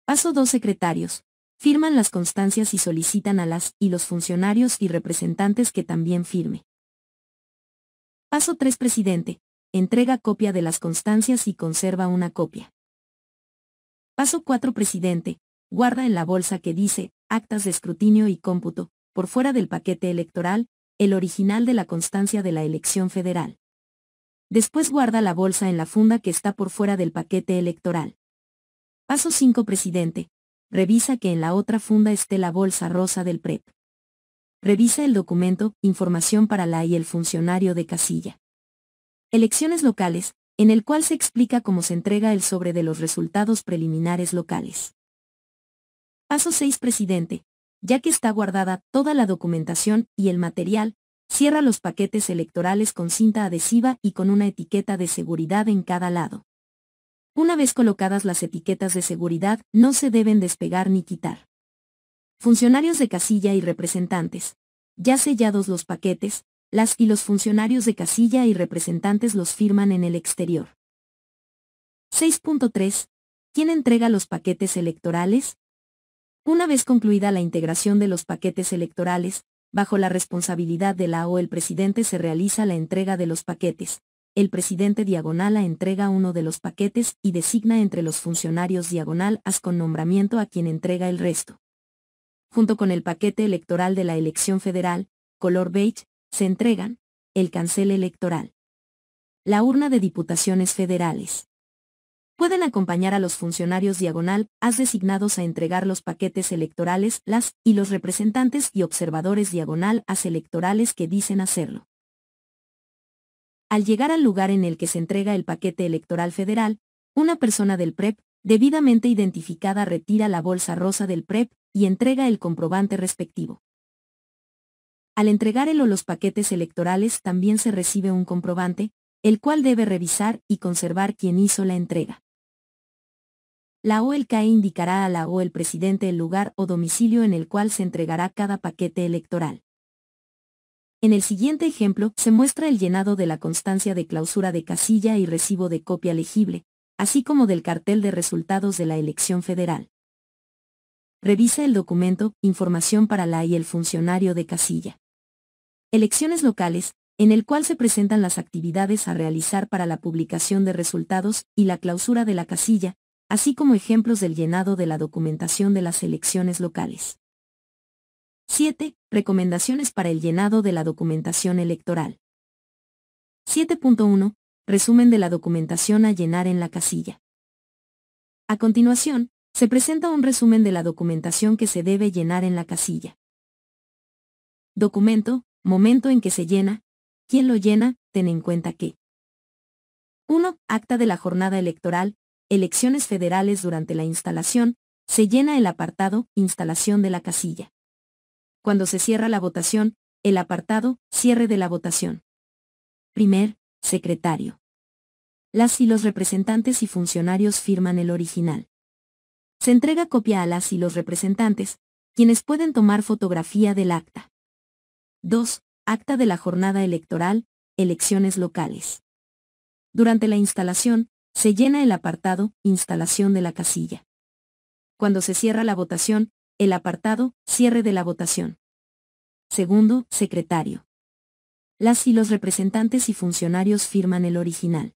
Paso 2. Secretarios. Firman las constancias y solicitan a las y los funcionarios y representantes que también firme. Paso 3. Presidente. Entrega copia de las constancias y conserva una copia. Paso 4. Presidente. Guarda en la bolsa que dice, actas de escrutinio y cómputo, por fuera del paquete electoral, el original de la constancia de la elección federal. Después guarda la bolsa en la funda que está por fuera del paquete electoral. Paso 5. Presidente. Revisa que en la otra funda esté la bolsa rosa del PREP. Revisa el documento Información para la y el funcionario de casilla. Elecciones locales, en el cual se explica cómo se entrega el sobre de los resultados preliminares locales. Paso 6. Presidente. Ya que está guardada toda la documentación y el material, cierra los paquetes electorales con cinta adhesiva y con una etiqueta de seguridad en cada lado. Una vez colocadas las etiquetas de seguridad, no se deben despegar ni quitar. Funcionarios de casilla y representantes. Ya sellados los paquetes, las y los funcionarios de casilla y representantes los firman en el exterior. 6.3. ¿Quién entrega los paquetes electorales? Una vez concluida la integración de los paquetes electorales, bajo la responsabilidad de la o el presidente se realiza la entrega de los paquetes. El presidente diagonal A entrega uno de los paquetes y designa entre los funcionarios diagonal as con nombramiento a quien entrega el resto. Junto con el paquete electoral de la elección federal, color beige, se entregan el cancel electoral, la urna de diputaciones federales. Pueden acompañar a los funcionarios diagonal as designados a entregar los paquetes electorales, las y los representantes y observadores diagonal as electorales que dicen hacerlo. Al llegar al lugar en el que se entrega el paquete electoral federal, una persona del PREP, debidamente identificada, retira la bolsa rosa del PREP y entrega el comprobante respectivo. Al entregar el o los paquetes electorales también se recibe un comprobante, el cual debe revisar y conservar quien hizo la entrega. La o el CAE indicará a la o el presidente el lugar o domicilio en el cual se entregará cada paquete electoral. En el siguiente ejemplo se muestra el llenado de la constancia de clausura de casilla y recibo de copia legible, así como del cartel de resultados de la elección federal. Revisa el documento Información para la y el funcionario de casilla. Elecciones locales, en el cual se presentan las actividades a realizar para la publicación de resultados y la clausura de la casilla, así como ejemplos del llenado de la documentación de las elecciones locales. 7. Recomendaciones para el llenado de la documentación electoral. 7.1. Resumen de la documentación a llenar en la casilla. A continuación, se presenta un resumen de la documentación que se debe llenar en la casilla. Documento, momento en que se llena. ¿Quién lo llena? Ten en cuenta que 1. Acta de la jornada electoral, elecciones federales. Durante la instalación, se llena el apartado Instalación de la casilla. Cuando se cierra la votación, el apartado Cierre de la votación. Primer, secretario. Las y los representantes y funcionarios firman el original. Se entrega copia a las y los representantes, quienes pueden tomar fotografía del acta. 2. Acta de la jornada electoral, elecciones locales. Durante la instalación, se llena el apartado Instalación de la casilla. Cuando se cierra la votación, el apartado Cierre de la votación. Segundo, secretario. Las y los representantes y funcionarios firman el original.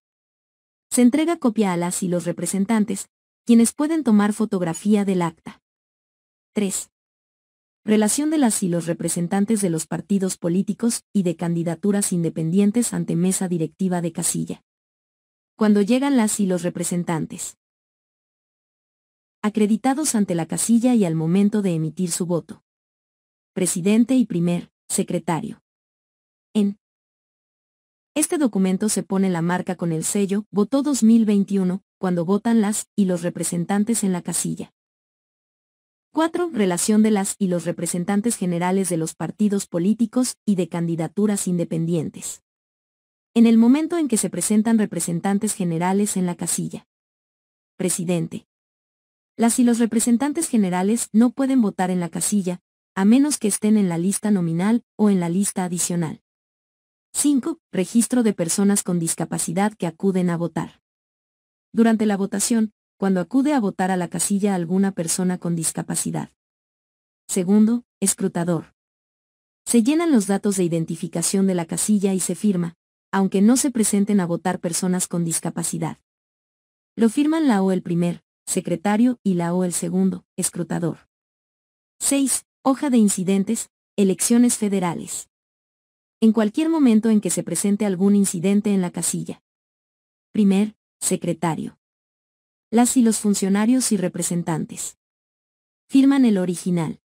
Se entrega copia a las y los representantes, quienes pueden tomar fotografía del acta. 3. Relación de las y los representantes de los partidos políticos y de candidaturas independientes ante mesa directiva de casilla. Cuando llegan las y los representantes acreditados ante la casilla y al momento de emitir su voto. Presidente y primer secretario. En este documento se pone la marca con el sello Votó 2021, cuando votan las y los representantes en la casilla. 4. Relación de las y los representantes generales de los partidos políticos y de candidaturas independientes. En el momento en que se presentan representantes generales en la casilla. Presidente. Las y los representantes generales no pueden votar en la casilla, a menos que estén en la lista nominal o en la lista adicional. 5. Registro de personas con discapacidad que acuden a votar. Durante la votación, cuando acude a votar a la casilla alguna persona con discapacidad. Segundo, escrutador. Se llenan los datos de identificación de la casilla y se firma, aunque no se presenten a votar personas con discapacidad. Lo firman la o el primer secretario y la o el segundo escrutador. 6. Hoja de incidentes, elecciones federales. En cualquier momento en que se presente algún incidente en la casilla. Primer, secretario. Las y los funcionarios y representantes firman el original.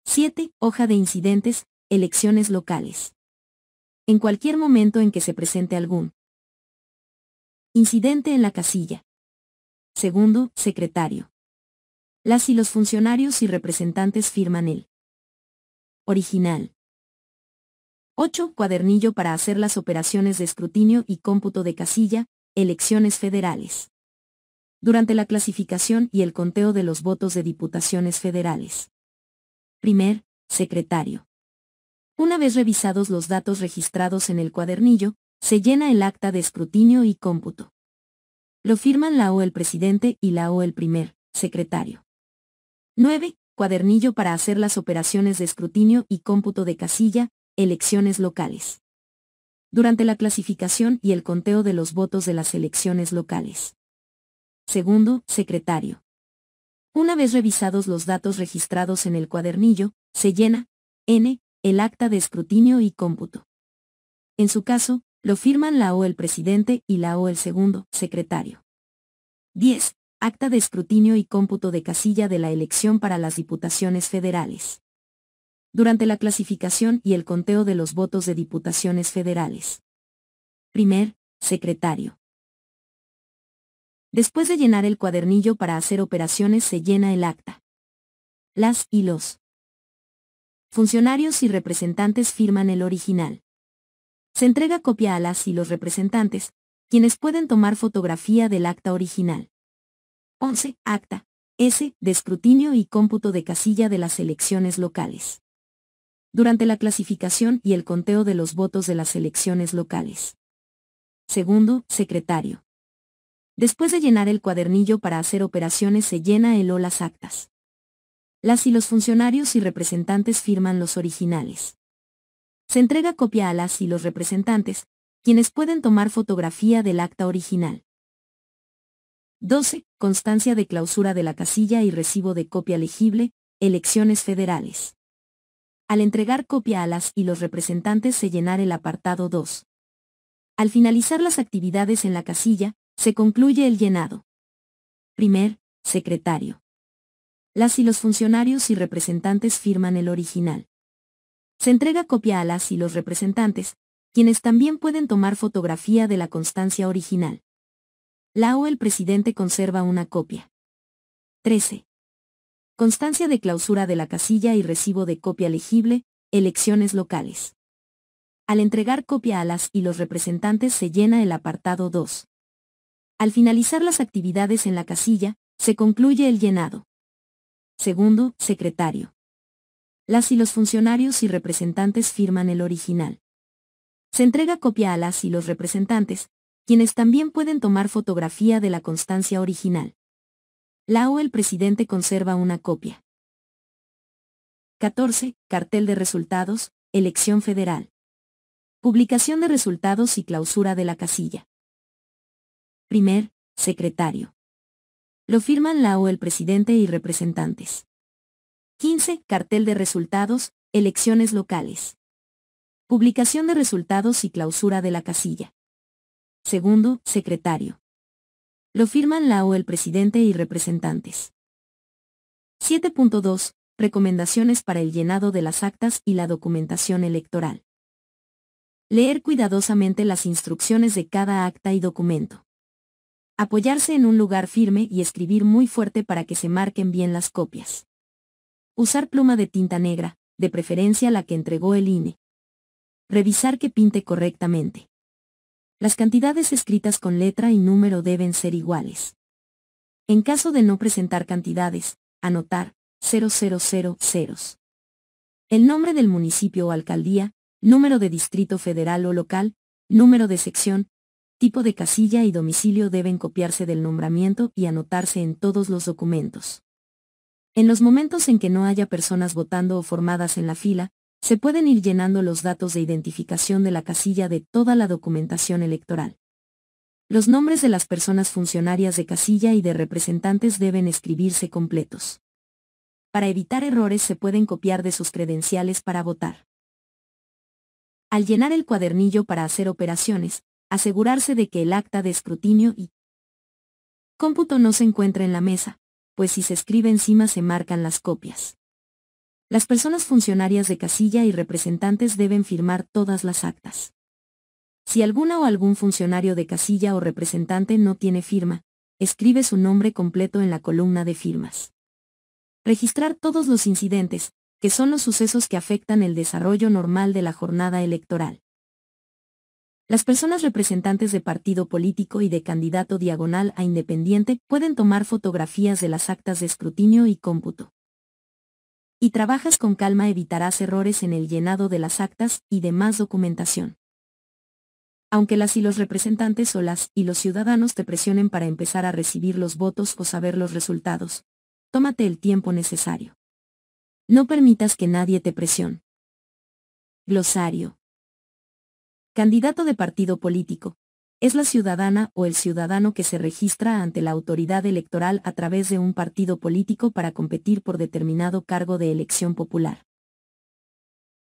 7. Hoja de incidentes, elecciones locales. En cualquier momento en que se presente algún incidente en la casilla. Segundo, secretario. Las y los funcionarios y representantes firman el original. 8. Cuadernillo para hacer las operaciones de escrutinio y cómputo de casilla, elecciones federales. Durante la clasificación y el conteo de los votos de diputaciones federales. Primer, secretario. Una vez revisados los datos registrados en el cuadernillo, se llena el acta de escrutinio y cómputo. Lo firman la o el presidente y la o el primer secretario. 9. Cuadernillo para hacer las operaciones de escrutinio y cómputo de casilla, elecciones locales. Durante la clasificación y el conteo de los votos de las elecciones locales. Segundo, secretario. Una vez revisados los datos registrados en el cuadernillo, se llena, n, el acta de escrutinio y cómputo. En su caso, lo firman la o el presidente y la o el segundo secretario. 10. Acta de escrutinio y cómputo de casilla de la elección para las diputaciones federales. Durante la clasificación y el conteo de los votos de diputaciones federales. Primer, secretario. Después de llenar el cuadernillo para hacer operaciones se llena el acta. Las y los funcionarios y representantes firman el original. Se entrega copia a las y los representantes, quienes pueden tomar fotografía del acta original. 11. Acta S. de escrutinio y cómputo de casilla de las elecciones locales. Durante la clasificación y el conteo de los votos de las elecciones locales. Segundo, secretario. Después de llenar el cuadernillo para hacer operaciones se llena el o las actas. Las y los funcionarios y representantes firman los originales. Se entrega copia a las y los representantes, quienes pueden tomar fotografía del acta original. 12. Constancia de clausura de la casilla y recibo de copia legible, elecciones federales. Al entregar copia a las y los representantes se llenar el apartado 2. Al finalizar las actividades en la casilla, se concluye el llenado. Primer, secretario. Las y los funcionarios y representantes firman el original. Se entrega copia a las y los representantes, quienes también pueden tomar fotografía de la constancia original. La o el presidente conserva una copia. 13. Constancia de clausura de la casilla y recibo de copia legible, elecciones locales. Al entregar copia a las y los representantes se llena el apartado 2. Al finalizar las actividades en la casilla, se concluye el llenado. Segundo, secretario. Las y los funcionarios y representantes firman el original. Se entrega copia a las y los representantes, quienes también pueden tomar fotografía de la constancia original. La o el presidente conserva una copia. 14. Cartel de resultados, elección federal. Publicación de resultados y clausura de la casilla. Primer, secretario. Lo firman la o el presidente y representantes. 15. Cartel de resultados, elecciones locales. Publicación de resultados y clausura de la casilla. Segundo, secretario. Lo firman la o el presidente y representantes. 7.2. Recomendaciones para el llenado de las actas y la documentación electoral. Leer cuidadosamente las instrucciones de cada acta y documento. Apoyarse en un lugar firme y escribir muy fuerte para que se marquen bien las copias. Usar pluma de tinta negra, de preferencia la que entregó el INE. Revisar que pinte correctamente. Las cantidades escritas con letra y número deben ser iguales. En caso de no presentar cantidades, anotar 000 ceros. El nombre del municipio o alcaldía, número de distrito federal o local, número de sección, tipo de casilla y domicilio deben copiarse del nombramiento y anotarse en todos los documentos. En los momentos en que no haya personas votando o formadas en la fila, se pueden ir llenando los datos de identificación de la casilla de toda la documentación electoral. Los nombres de las personas funcionarias de casilla y de representantes deben escribirse completos. Para evitar errores se pueden copiar de sus credenciales para votar. Al llenar el cuadernillo para hacer operaciones, asegurarse de que el acta de escrutinio y cómputo no se encuentra en la mesa, pues si se escribe encima se marcan las copias. Las personas funcionarias de casilla y representantes deben firmar todas las actas. Si alguna o algún funcionario de casilla o representante no tiene firma, escribe su nombre completo en la columna de firmas. Registrar todos los incidentes, que son los sucesos que afectan el desarrollo normal de la jornada electoral. Las personas representantes de partido político y de candidato diagonal a independiente pueden tomar fotografías de las actas de escrutinio y cómputo. Y trabajas con calma evitarás errores en el llenado de las actas y demás documentación. Aunque las y los representantes o las y los ciudadanos te presionen para empezar a recibir los votos o saber los resultados, tómate el tiempo necesario. No permitas que nadie te presione. Glosario. Candidato de partido político. Es la ciudadana o el ciudadano que se registra ante la autoridad electoral a través de un partido político para competir por determinado cargo de elección popular.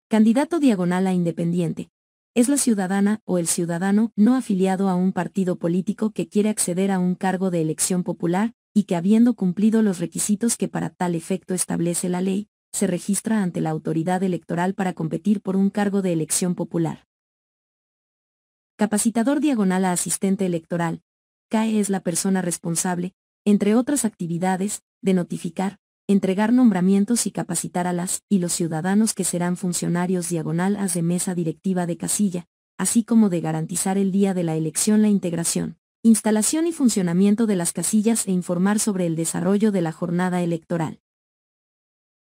Candidato diagonal a independiente. Es la ciudadana o el ciudadano no afiliado a un partido político que quiere acceder a un cargo de elección popular y que habiendo cumplido los requisitos que para tal efecto establece la ley, se registra ante la autoridad electoral para competir por un cargo de elección popular. Capacitador diagonal a asistente electoral. CAE es la persona responsable, entre otras actividades, de notificar, entregar nombramientos y capacitar a las y los ciudadanos que serán funcionarios diagonal as de mesa directiva de casilla, así como de garantizar el día de la elección la integración, instalación y funcionamiento de las casillas e informar sobre el desarrollo de la jornada electoral.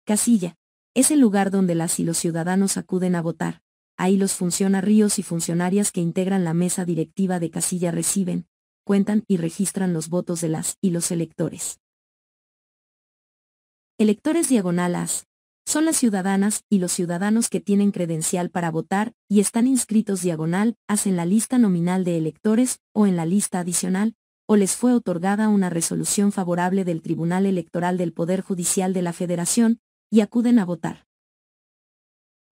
Casilla. Es el lugar donde las y los ciudadanos acuden a votar. Ahí los funcionarios y funcionarias que integran la mesa directiva de casilla reciben, cuentan y registran los votos de las y los electores. Electores diagonal as. Son las ciudadanas y los ciudadanos que tienen credencial para votar y están inscritos diagonal as en la lista nominal de electores o en la lista adicional, o les fue otorgada una resolución favorable del Tribunal Electoral del Poder Judicial de la Federación, y acuden a votar.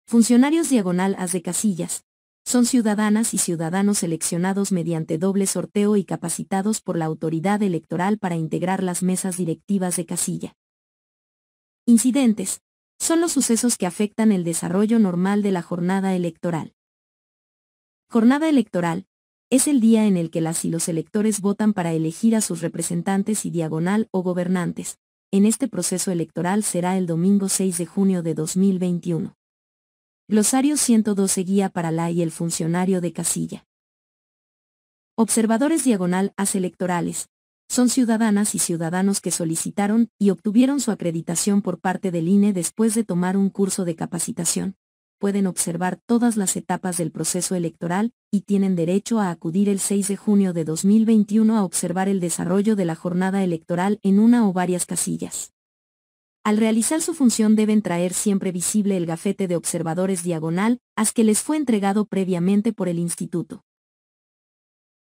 Funcionarios diagonal as de casillas. Son ciudadanas y ciudadanos seleccionados mediante doble sorteo y capacitados por la autoridad electoral para integrar las mesas directivas de casilla. Incidentes. son los sucesos que afectan el desarrollo normal de la jornada electoral. Jornada electoral es el día en el que las y los electores votan para elegir a sus representantes y diagonal o gobernantes. En este proceso electoral será el domingo 6 de junio de 2021. Glosario 112 Guía para la y el funcionario de casilla. Observadores diagonal as electorales. Son ciudadanas y ciudadanos que solicitaron y obtuvieron su acreditación por parte del INE después de tomar un curso de capacitación. Pueden observar todas las etapas del proceso electoral y tienen derecho a acudir el 6 de junio de 2021 a observar el desarrollo de la jornada electoral en una o varias casillas. Al realizar su función deben traer siempre visible el gafete de observadores diagonal, as que les fue entregado previamente por el Instituto.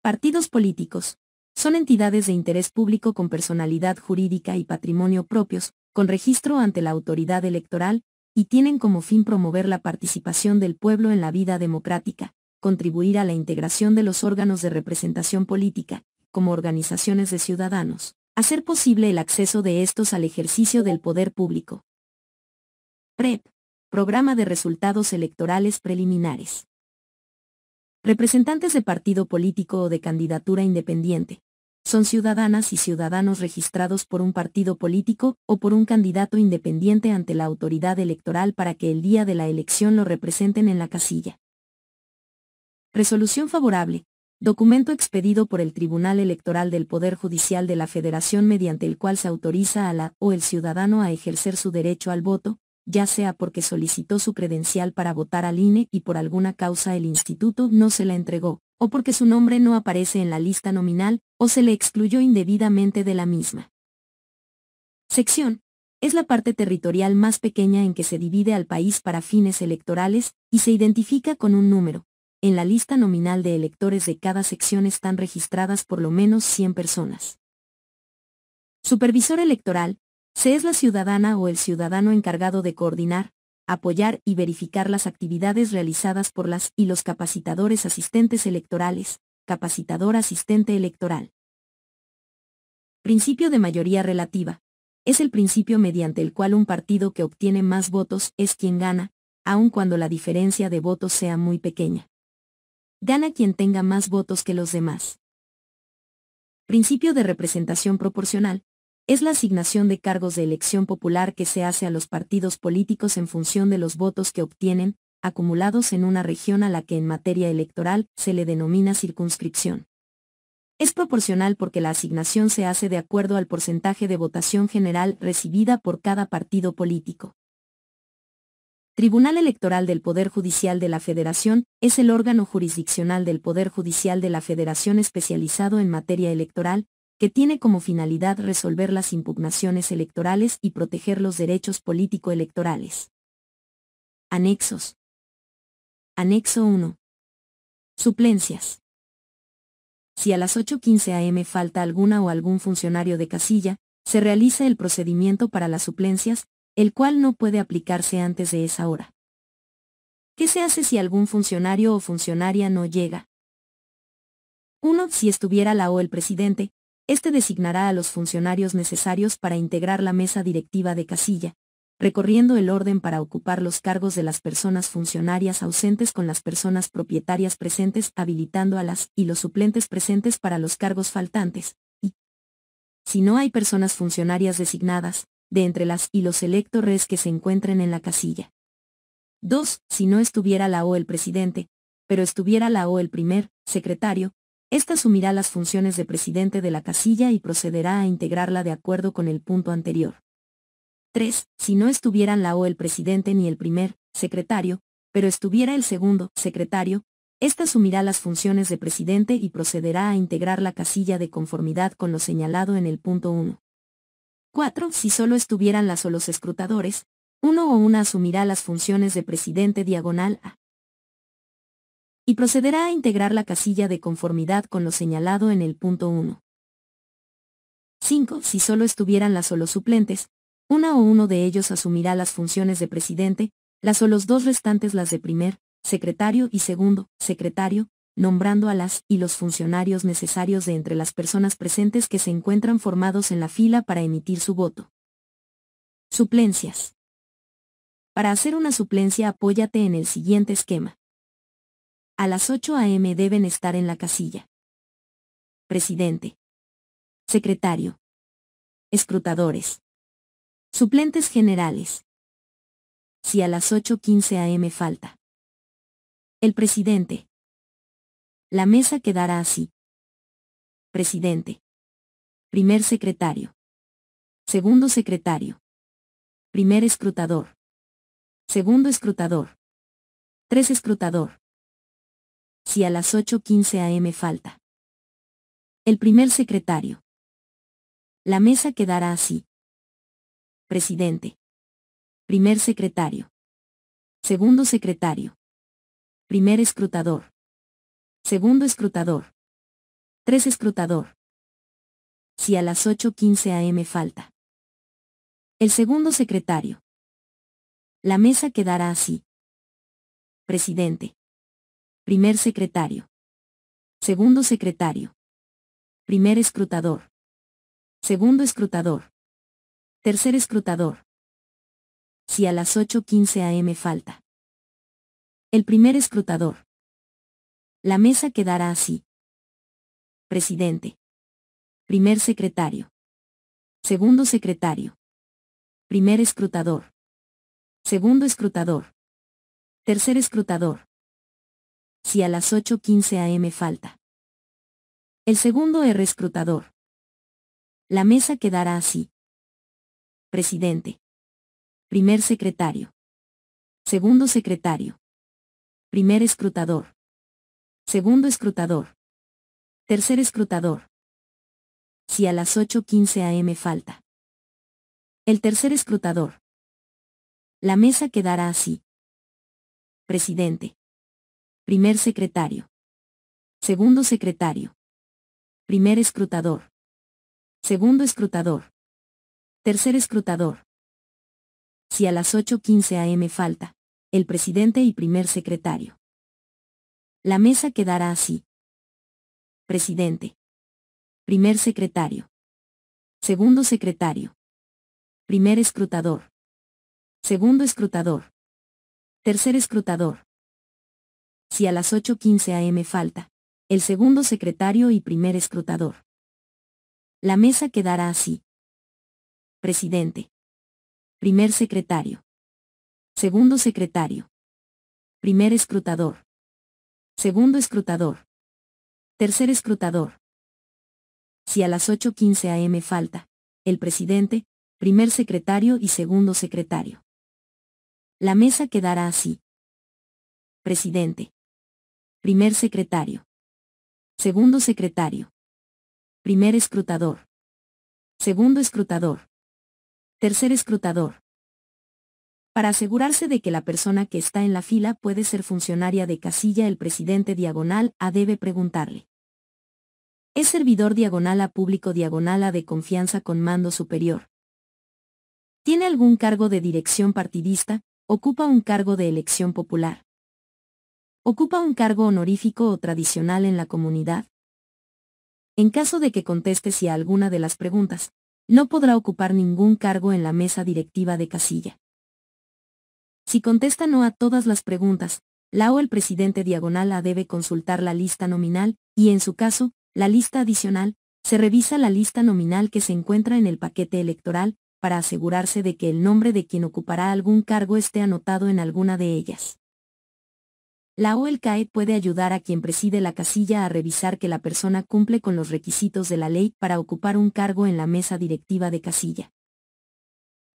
Partidos políticos. Son entidades de interés público con personalidad jurídica y patrimonio propios, con registro ante la autoridad electoral, y tienen como fin promover la participación del pueblo en la vida democrática, contribuir a la integración de los órganos de representación política, como organizaciones de ciudadanos, hacer posible el acceso de estos al ejercicio del poder público. PREP. Programa de Resultados Electorales Preliminares. Representantes de partido político o de candidatura independiente. Son ciudadanas y ciudadanos registrados por un partido político o por un candidato independiente ante la autoridad electoral para que el día de la elección lo representen en la casilla. Resolución favorable. Documento expedido por el Tribunal Electoral del Poder Judicial de la Federación mediante el cual se autoriza a la o el ciudadano a ejercer su derecho al voto, ya sea porque solicitó su credencial para votar al INE y por alguna causa el instituto no se la entregó, o porque su nombre no aparece en la lista nominal, o se le excluyó indebidamente de la misma. Sección. Es la parte territorial más pequeña en que se divide al país para fines electorales, y se identifica con un número. En la lista nominal de electores de cada sección están registradas por lo menos 100 personas. Supervisor electoral. Se es la ciudadana o el ciudadano encargado de coordinar, apoyar y verificar las actividades realizadas por las y los capacitadores asistentes electorales, capacitador asistente electoral. Principio de mayoría relativa. Es el principio mediante el cual un partido que obtiene más votos es quien gana, aun cuando la diferencia de votos sea muy pequeña. Gana quien tenga más votos que los demás. Principio de representación proporcional. Es la asignación de cargos de elección popular que se hace a los partidos políticos en función de los votos que obtienen, acumulados en una región a la que en materia electoral se le denomina circunscripción. Es proporcional porque la asignación se hace de acuerdo al porcentaje de votación general recibida por cada partido político. Tribunal Electoral del Poder Judicial de la Federación es el órgano jurisdiccional del Poder Judicial de la Federación especializado en materia electoral, que tiene como finalidad resolver las impugnaciones electorales y proteger los derechos político-electorales. Anexos. Anexo 1. Suplencias. Si a las 8:15 am falta alguna o algún funcionario de casilla, se realiza el procedimiento para las suplencias, el cual no puede aplicarse antes de esa hora. ¿Qué se hace si algún funcionario o funcionaria no llega? 1. Si estuviera la o el presidente, este designará a los funcionarios necesarios para integrar la mesa directiva de casilla, recorriendo el orden para ocupar los cargos de las personas funcionarias ausentes con las personas propietarias presentes, habilitando a las y los suplentes presentes para los cargos faltantes, y, si no hay personas funcionarias designadas, de entre las y los electores que se encuentren en la casilla. 2. Si no estuviera la o el presidente, pero estuviera la o el primer secretario, ésta asumirá las funciones de presidente de la casilla y procederá a integrarla de acuerdo con el punto anterior. 3. Si no estuvieran la o el presidente ni el primer secretario, pero estuviera el segundo secretario, ésta asumirá las funciones de presidente y procederá a integrar la casilla de conformidad con lo señalado en el punto 1. 4. Si solo estuvieran las o los escrutadores, uno o una asumirá las funciones de presidente diagonal a y procederá a integrar la casilla de conformidad con lo señalado en el punto 1. 5. Si solo estuvieran las o los suplentes, una o uno de ellos asumirá las funciones de presidente, las o los dos restantes las de primer secretario y segundo secretario, nombrando a las y los funcionarios necesarios de entre las personas presentes que se encuentran formados en la fila para emitir su voto. Suplencias. Para hacer una suplencia apóyate en el siguiente esquema. A las 8 a.m. deben estar en la casilla: presidente, secretario, escrutadores, suplentes generales. Si a las 8:15 a.m. falta el presidente, la mesa quedará así: presidente, primer secretario, segundo secretario, primer escrutador, segundo escrutador, 3 escrutador. Si a las 8:15 a.m. falta el primer secretario, la mesa quedará así: presidente, primer secretario, segundo secretario, primer escrutador, segundo escrutador, 3 escrutador. Si a las 8:15 a.m. falta el segundo secretario, la mesa quedará así: presidente, primer secretario, segundo secretario, primer escrutador, segundo escrutador, tercer escrutador. Si a las 8:15 a.m. falta el primer escrutador, la mesa quedará así: presidente, primer secretario, segundo secretario, primer escrutador, segundo escrutador, tercer escrutador. Si a las 8:15 a.m. falta el segundo escrutador, la mesa quedará así: presidente, primer secretario, segundo secretario, primer escrutador, segundo escrutador, tercer escrutador. Si a las 8:15 a.m. falta el tercer escrutador, la mesa quedará así: presidente, primer secretario, segundo secretario, primer escrutador, segundo escrutador, tercer escrutador. Si a las 8:15 a.m. falta el presidente y primer secretario, la mesa quedará así: presidente, primer secretario, segundo secretario, primer escrutador, segundo escrutador, tercer escrutador. Si a las 8:15 a.m. falta el segundo secretario y primer escrutador, la mesa quedará así: presidente, primer secretario, segundo secretario, primer escrutador, segundo escrutador, tercer escrutador. Si a las 8:15 a.m. falta el presidente, primer secretario y segundo secretario, la mesa quedará así: presidente, primer secretario, segundo secretario, primer escrutador, segundo escrutador, tercer escrutador. Para asegurarse de que la persona que está en la fila puede ser funcionaria de casilla, el presidente /A debe preguntarle: ¿es servidor /A público /A de confianza con mando superior? ¿Tiene algún cargo de dirección partidista? ¿Ocupa un cargo de elección popular? ¿Ocupa un cargo honorífico o tradicional en la comunidad? En caso de que conteste sí a alguna de las preguntas, no podrá ocupar ningún cargo en la mesa directiva de casilla. Si contesta no a todas las preguntas, la o el presidente /A debe consultar la lista nominal, y en su caso, la lista adicional, se revisa la lista nominal que se encuentra en el paquete electoral, para asegurarse de que el nombre de quien ocupará algún cargo esté anotado en alguna de ellas. La o el CAE puede ayudar a quien preside la casilla a revisar que la persona cumple con los requisitos de la ley para ocupar un cargo en la mesa directiva de casilla.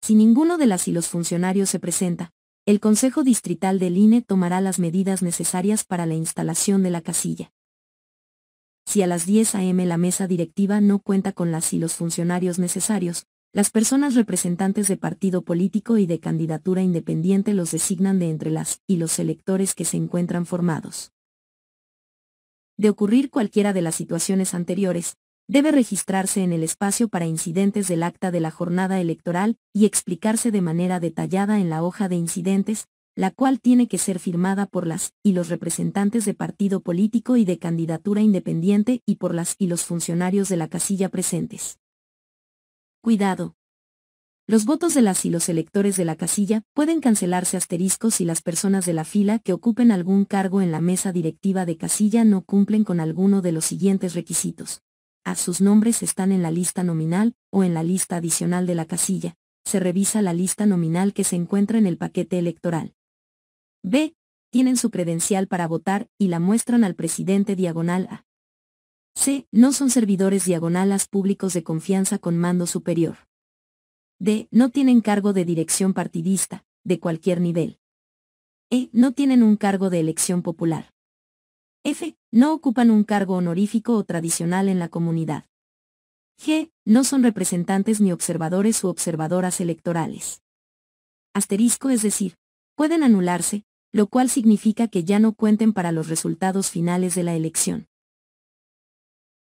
Si ninguno de las y los funcionarios se presenta, el Consejo Distrital del INE tomará las medidas necesarias para la instalación de la casilla. Si a las 10 a.m. la mesa directiva no cuenta con las y los funcionarios necesarios, las personas representantes de partido político y de candidatura independiente los designan de entre las y los electores que se encuentran formados. De ocurrir cualquiera de las situaciones anteriores, debe registrarse en el espacio para incidentes del acta de la jornada electoral y explicarse de manera detallada en la hoja de incidentes, la cual tiene que ser firmada por las y los representantes de partido político y de candidatura independiente y por las y los funcionarios de la casilla presentes. Cuidado. Los votos de las y los electores de la casilla pueden cancelarse asterisco si las personas de la fila que ocupen algún cargo en la mesa directiva de casilla no cumplen con alguno de los siguientes requisitos. A. Sus nombres están en la lista nominal o en la lista adicional de la casilla. Se revisa la lista nominal que se encuentra en el paquete electoral. B. Tienen su credencial para votar y la muestran al presidente /A. C. No son servidores /As públicos de confianza con mando superior. D. No tienen cargo de dirección partidista, de cualquier nivel. E. No tienen un cargo de elección popular. F. No ocupan un cargo honorífico o tradicional en la comunidad. G. No son representantes ni observadores u observadoras electorales. Asterisco, es decir, pueden anularse, lo cual significa que ya no cuenten para los resultados finales de la elección.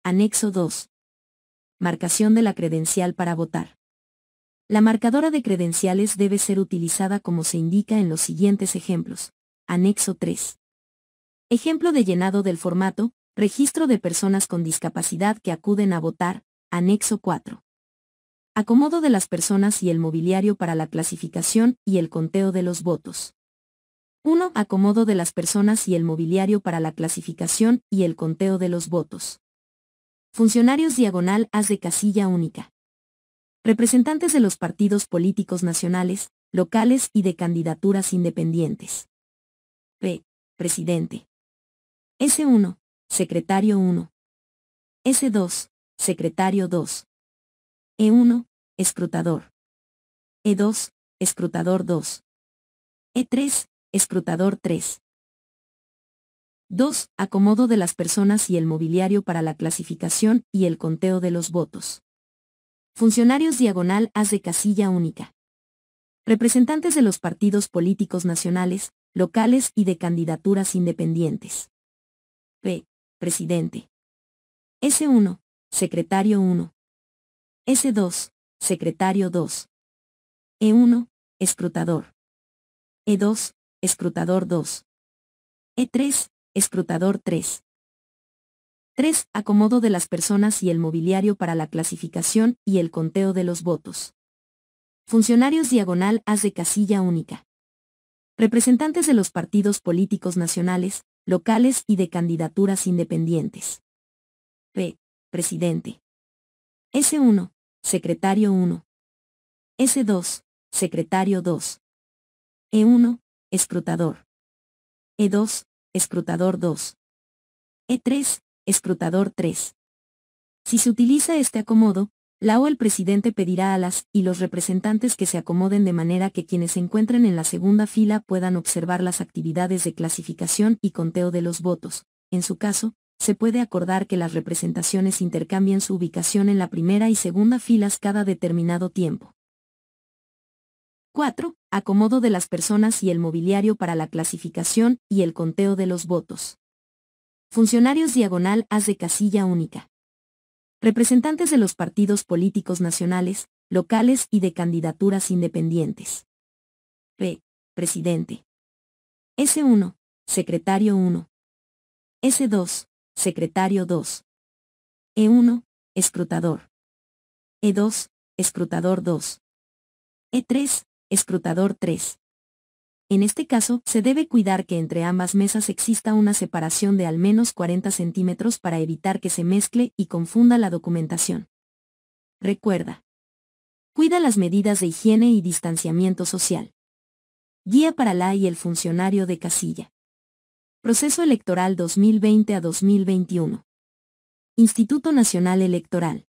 Anexo 2. Marcación de la credencial para votar. La marcadora de credenciales debe ser utilizada como se indica en los siguientes ejemplos. Anexo 3. Ejemplo de llenado del formato, registro de personas con discapacidad que acuden a votar. Anexo 4. Acomodo de las personas y el mobiliario para la clasificación y el conteo de los votos. 1. Acomodo de las personas y el mobiliario para la clasificación y el conteo de los votos. Funcionarios /As de casilla única. Representantes de los partidos políticos nacionales, locales y de candidaturas independientes. P. Presidente. S1. Secretario 1. S2. Secretario 2. E1. Escrutador. E2. Escrutador 2. E3. Escrutador 3. 2. Acomodo de las personas y el mobiliario para la clasificación y el conteo de los votos. Funcionarios /As de casilla única. Representantes de los partidos políticos nacionales, locales y de candidaturas independientes. P. Presidente. S1. Secretario 1. S2. Secretario 2. E1. Escrutador. E2. Escrutador 2. E3. Escrutador 3. 3. Acomodo de las personas y el mobiliario para la clasificación y el conteo de los votos. Funcionarios /As de casilla única. Representantes de los partidos políticos nacionales, locales y de candidaturas independientes. P. Presidente. S1. Secretario 1. S2. Secretario 2. E1. Escrutador. E2. Escrutador 2. E3. Escrutador 3. Si se utiliza este acomodo, la o el presidente pedirá a las y los representantes que se acomoden de manera que quienes se encuentren en la segunda fila puedan observar las actividades de clasificación y conteo de los votos. En su caso, se puede acordar que las representaciones intercambien su ubicación en la primera y segunda filas cada determinado tiempo. 4. Acomodo de las personas y el mobiliario para la clasificación y el conteo de los votos. Funcionarios /As de casilla única. Representantes de los partidos políticos nacionales, locales y de candidaturas independientes. P. Presidente. S1. Secretario 1. S2. Secretario 2. E1. Escrutador. E2. Escrutador 2. E3. Escrutador 3. En este caso, se debe cuidar que entre ambas mesas exista una separación de al menos 40 centímetros para evitar que se mezcle y confunda la documentación. Recuerda. Cuida las medidas de higiene y distanciamiento social. Guía para la y el funcionario de casilla. Proceso electoral 2020 a 2021. Instituto Nacional Electoral.